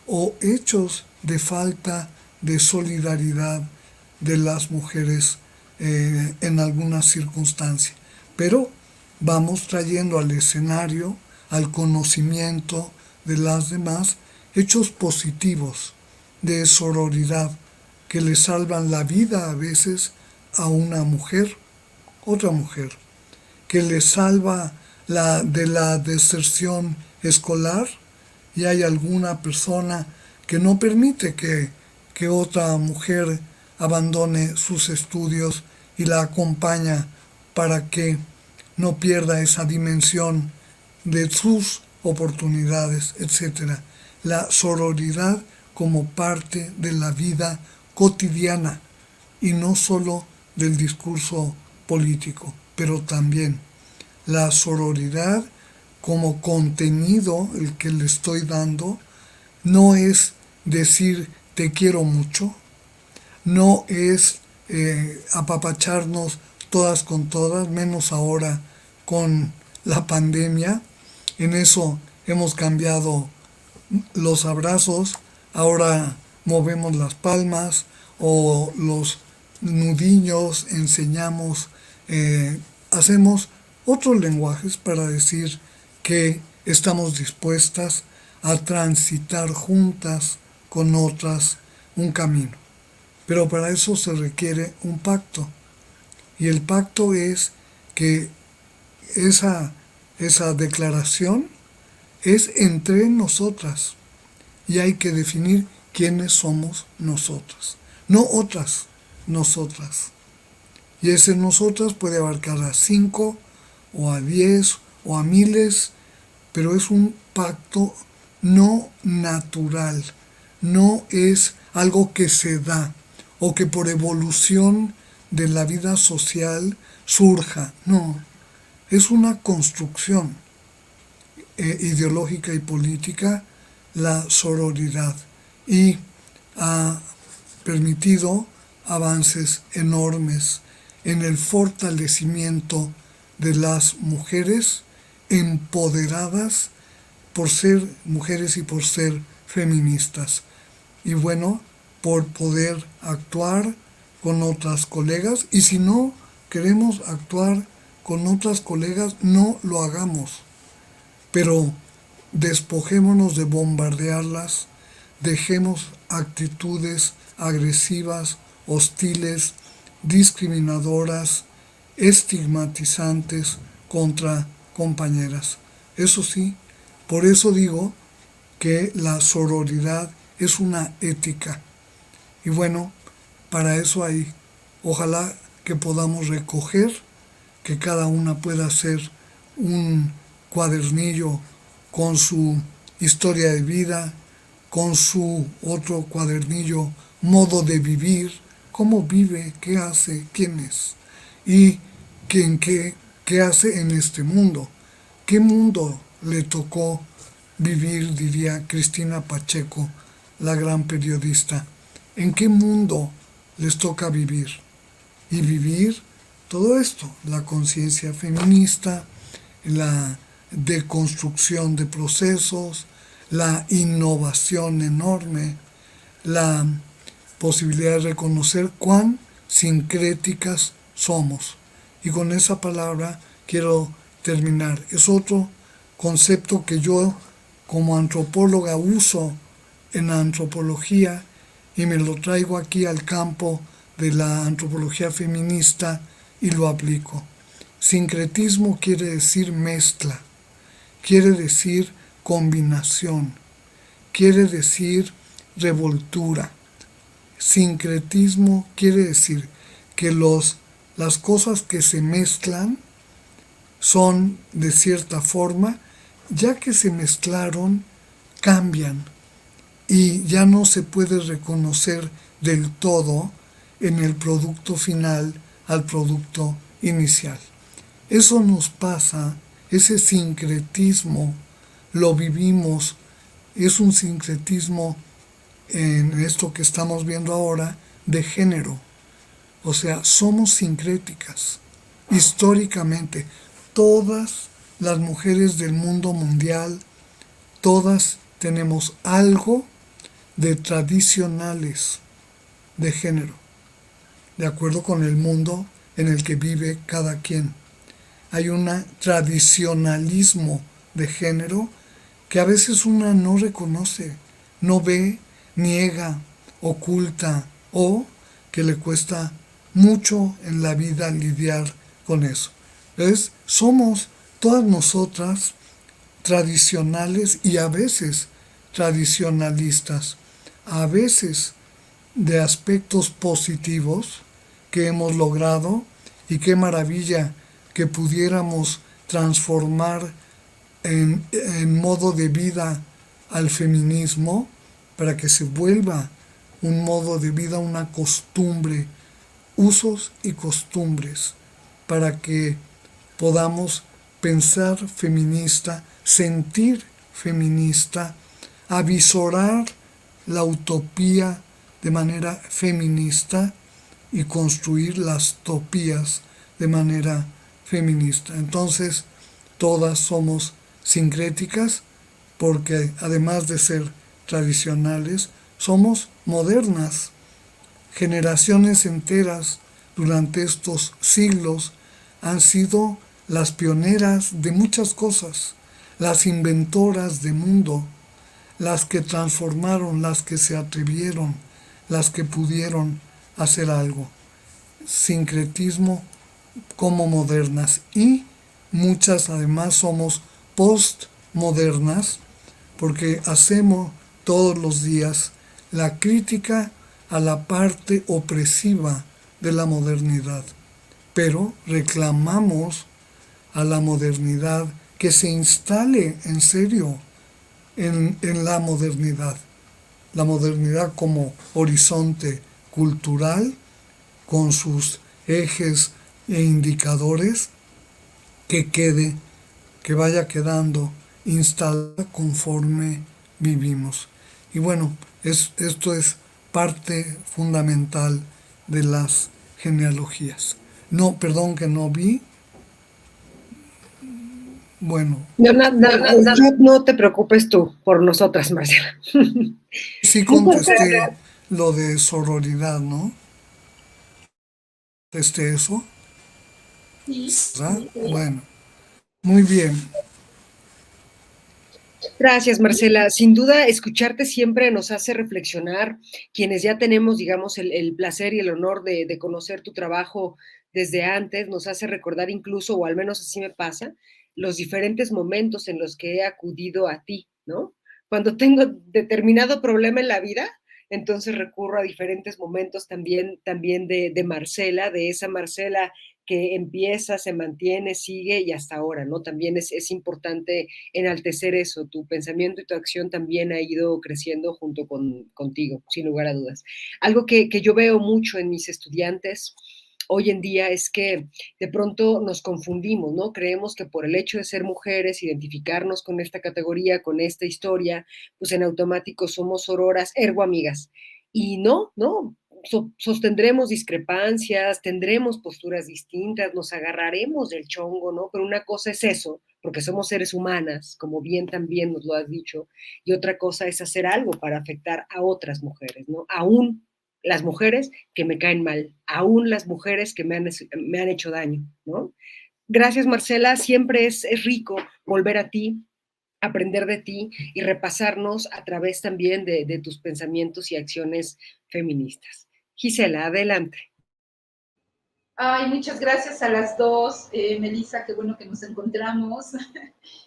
o hechos de falta de solidaridad de las mujeres en alguna circunstancia. Pero vamos trayendo al escenario, al conocimiento de las demás, hechos positivos de sororidad que le salvan la vida a veces a una mujer, otra mujer, que le salva de la deserción escolar y hay alguna persona que no permite que otra mujer abandone sus estudios y la acompaña para que no pierda esa dimensión de sus oportunidades, etc. La sororidad como parte de la vida cotidiana y no solo del discurso político, pero también la sororidad como contenido, el que le estoy dando, no es decir te quiero mucho, no es apapacharnos todas con todas, menos ahora con la pandemia. En eso hemos cambiado los abrazos, ahora movemos las palmas o los nudillos, enseñamos, hacemos otros lenguajes para decir que estamos dispuestas a transitar juntas con otras un camino. Pero para eso se requiere un pacto. Y el pacto es que esa declaración es entre nosotras. Y hay que definir quiénes somos nosotras. No otras, nosotras. Y ese nosotras puede abarcar a 5 o a 10 o a miles, pero es un pacto no natural, no es algo que se da o que por evolución de la vida social surja, no, es una construcción ideológica y política, la sororidad, y ha permitido avances enormes en el fortalecimiento de las mujeres empoderadas por ser mujeres y por ser feministas. Y bueno, por poder actuar con otras colegas, y si no queremos actuar con otras colegas, no lo hagamos. Pero despojémonos de bombardearlas, dejemos actitudes agresivas, hostiles, discriminadoras, estigmatizantes contra compañeras. Eso sí, por eso digo que la sororidad es una ética. Y bueno, para eso hay, ojalá que podamos recoger, que cada una pueda hacer un cuadernillo con su historia de vida, con su otro cuadernillo modo de vivir, cómo vive, qué hace, quién es y qué hace en este mundo, qué mundo le tocó vivir, diría Cristina Pacheco, la gran periodista, en qué mundo les toca vivir. Y vivir todo esto, la conciencia feminista, la deconstrucción de procesos, la innovación enorme, la posibilidad de reconocer cuán sincréticas somos. Y con esa palabra quiero terminar. Es otro concepto que yo como antropóloga uso en la antropología y me lo traigo aquí al campo de la antropología feminista y lo aplico. Sincretismo quiere decir mezcla, quiere decir combinación, quiere decir revoltura. Sincretismo quiere decir que las cosas que se mezclan son de cierta forma, ya que se mezclaron, cambian y ya no se puede reconocer del todo en el producto final al producto inicial. Eso nos pasa, ese sincretismo lo vivimos, es un sincretismo en esto que estamos viendo ahora de género. O sea, somos sincréticas. Históricamente, todas las mujeres del mundo mundial, todas tenemos algo de tradicionales de género, de acuerdo con el mundo en el que vive cada quien. Hay un tradicionalismo de género que a veces una no reconoce, no ve, niega, oculta o que le cuesta mucho en la vida lidiar con eso. Entonces, somos todas nosotras tradicionales y a veces tradicionalistas, a veces de aspectos positivos que hemos logrado y qué maravilla que pudiéramos transformar en modo de vida al feminismo para que se vuelva un modo de vida, una costumbre, usos y costumbres, para que podamos pensar feminista, sentir feminista, avisorar la utopía de manera feminista y construir las topías de manera feminista. Entonces, todas somos sincréticas porque además de ser tradicionales, somos modernas. Generaciones enteras durante estos siglos han sido las pioneras de muchas cosas, las inventoras de mundo, las que transformaron, las que se atrevieron, las que pudieron hacer algo. Sincretismo como modernas y muchas además somos postmodernas porque hacemos todos los días la crítica a la parte opresiva de la modernidad, pero reclamamos a la modernidad que se instale en serio en la modernidad. la modernidad como horizonte cultural, con sus ejes e indicadores, que quede, que vaya quedando instalada conforme vivimos. Y bueno, esto es parte fundamental de las genealogías. No, perdón que no vi. Bueno, No, no te preocupes tú por nosotras, Marcela. sí Muchas contesté gracias. lo de sororidad, ¿no? Contesté eso, Sí, ¿verdad? Bueno, muy bien. Gracias, Marcela. Sin duda, escucharte siempre nos hace reflexionar. Quienes ya tenemos, digamos, el placer y el honor de conocer tu trabajo desde antes, nos hace recordar incluso, o al menos así me pasa, los diferentes momentos en los que he acudido a ti, ¿no? Cuando tengo determinado problema en la vida, entonces recurro a diferentes momentos también de Marcela, de esa Marcela que empieza, se mantiene, sigue y hasta ahora, ¿no? También es importante enaltecer eso, tu pensamiento y tu acción también ha ido creciendo junto contigo, sin lugar a dudas. Algo que yo veo mucho en mis estudiantes hoy en día es que de pronto nos confundimos, ¿no? Creemos que por el hecho de ser mujeres, identificarnos con esta categoría, con esta historia, pues en automático somos sororas, ergo amigas. Y no, no, sostendremos discrepancias, tendremos posturas distintas, nos agarraremos del chongo, ¿no? Pero una cosa es eso, porque somos seres humanas, como bien también nos lo has dicho, y otra cosa es hacer algo para afectar a otras mujeres, ¿no? Aún las mujeres que me caen mal, aún las mujeres que me han hecho daño, ¿no? Gracias, Marcela, siempre es rico volver a ti, aprender de ti y repasarnos a través también de tus pensamientos y acciones feministas. Gisela, adelante. ay, muchas gracias a las dos. Melissa, qué bueno que nos encontramos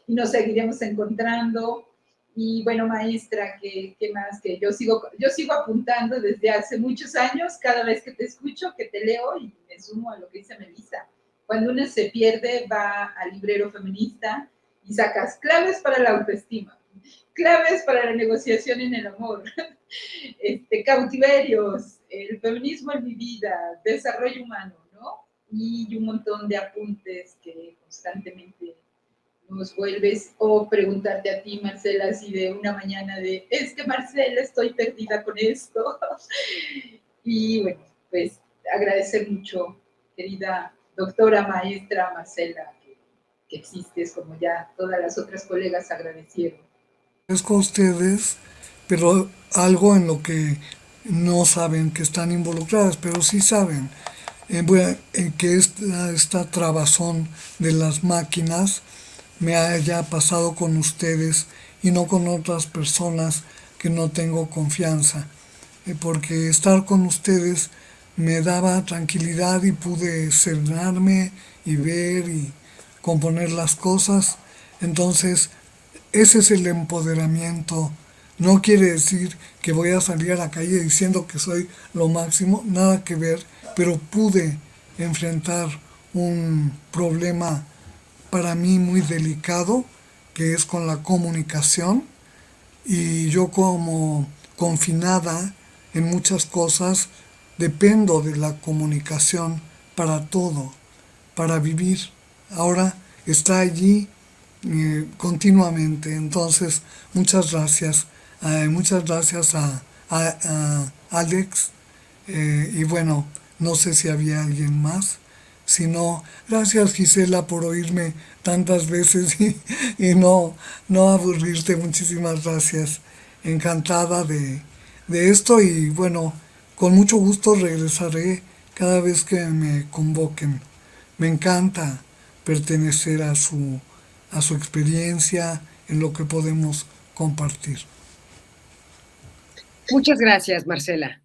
y nos seguiremos encontrando. Y bueno, maestra, ¿qué más? Que yo sigo apuntando desde hace muchos años, cada vez que te escucho, que te leo y me sumo a lo que dice Melissa. Cuando uno se pierde, va al librero feminista y sacas claves para la autoestima, claves para la negociación en el amor, cautiverios, el feminismo en mi vida, desarrollo humano, ¿no? Y un montón de apuntes que constantemente nos vuelves o preguntarte a ti, Marcela, así de una mañana de, es que Marcela, estoy perdida con esto. Y bueno, pues agradecer mucho, querida doctora, maestra Marcela, que existes como ya todas las otras colegas agradecieron. Agradezco a ustedes, pero algo en lo que no saben que están involucradas, pero sí saben, en que esta trabazón de las máquinas me haya pasado con ustedes y no con otras personas que no tengo confianza, porque estar con ustedes me daba tranquilidad y pude serenarme y ver y componer las cosas. Entonces, ese es el empoderamiento. No quiere decir que voy a salir a la calle diciendo que soy lo máximo, nada que ver, pero pude enfrentar un problema para mí muy delicado, que es con la comunicación, y yo como confinada en muchas cosas dependo de la comunicación para todo, para vivir. Ahora está allí continuamente. Entonces, muchas gracias a Alex. Y bueno, no sé si había alguien más. Si no, gracias Gisela por oírme tantas veces y no aburrirte. Muchísimas gracias. Encantada de esto y bueno, con mucho gusto regresaré cada vez que me convoquen. Me encanta pertenecer a su experiencia en lo que podemos compartir. Muchas gracias, Marcela.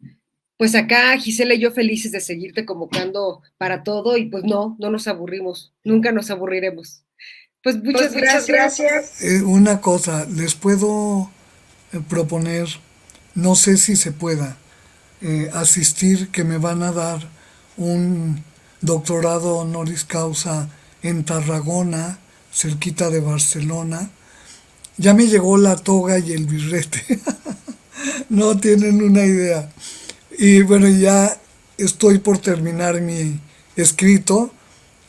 Pues acá Gisela y yo felices de seguirte convocando para todo y pues no nos aburrimos, nunca nos aburriremos. Pues Pues muchas muchas gracias. gracias. Una cosa, les puedo proponer, no sé si se pueda, asistir, que me van a dar un doctorado honoris causa en Tarragona, cerquita de Barcelona. Ya me llegó la toga y el birrete. No tienen una idea. Y bueno, ya estoy por terminar mi escrito.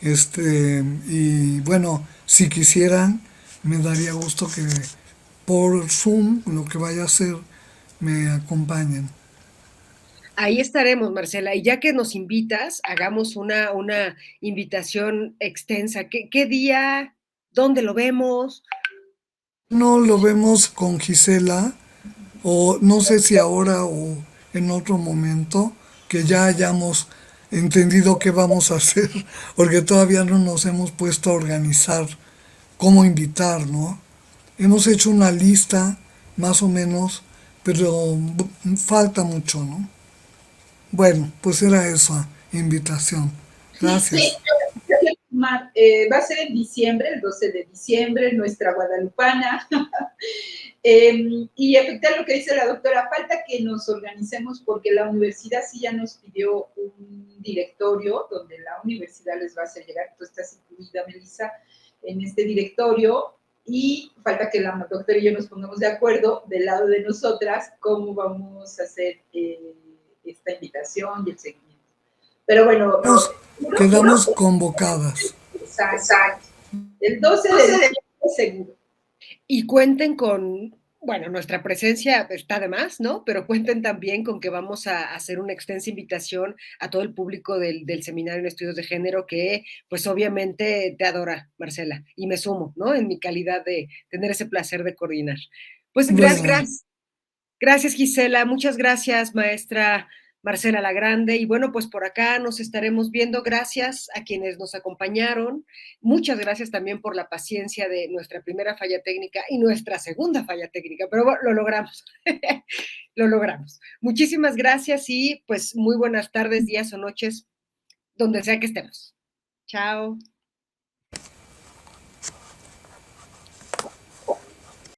Y bueno, si quisieran, me daría gusto que por Zoom, lo que vaya a hacer, me acompañen. Ahí estaremos, Marcela. Y ya que nos invitas, hagamos una invitación extensa. ¿Qué día? ¿Dónde lo vemos? No lo vemos con Gisela, o no sé si ahora o en otro momento, que ya hayamos entendido qué vamos a hacer, porque todavía no nos hemos puesto a organizar cómo invitar, ¿no? Hemos hecho una lista, más o menos, pero falta mucho, ¿no? Bueno, pues era esa invitación. Sí, Gracias. va a ser en diciembre, el 12 de diciembre, nuestra guadalupana. Y efectivamente lo que dice la doctora, falta que nos organicemos porque la universidad sí ya nos pidió un directorio donde la universidad les va a hacer llegar, tú estás incluida, Melissa, en este directorio y falta que la doctora y yo nos pongamos de acuerdo del lado de nosotras cómo vamos a hacer esta invitación y el seguimiento. Pero bueno, Nos seguro, quedamos convocadas. exacto. El 12 de diciembre seguro. Y cuenten con, bueno, nuestra presencia está de más, ¿no? Pero cuenten también con que vamos a hacer una extensa invitación a todo el público del Seminario en Estudios de Género que, pues obviamente te adora, Marcela, y me sumo, ¿no? En mi calidad de tener ese placer de coordinar. Pues Bueno, gracias, Gisela. Muchas gracias, maestra Marcela Lagrande. Y bueno, pues por acá nos estaremos viendo. Gracias a quienes nos acompañaron. Muchas gracias también por la paciencia de nuestra primera falla técnica y nuestra segunda falla técnica, pero bueno, lo logramos. Lo logramos. Muchísimas gracias y pues muy buenas tardes, días o noches, donde sea que estemos. Chao.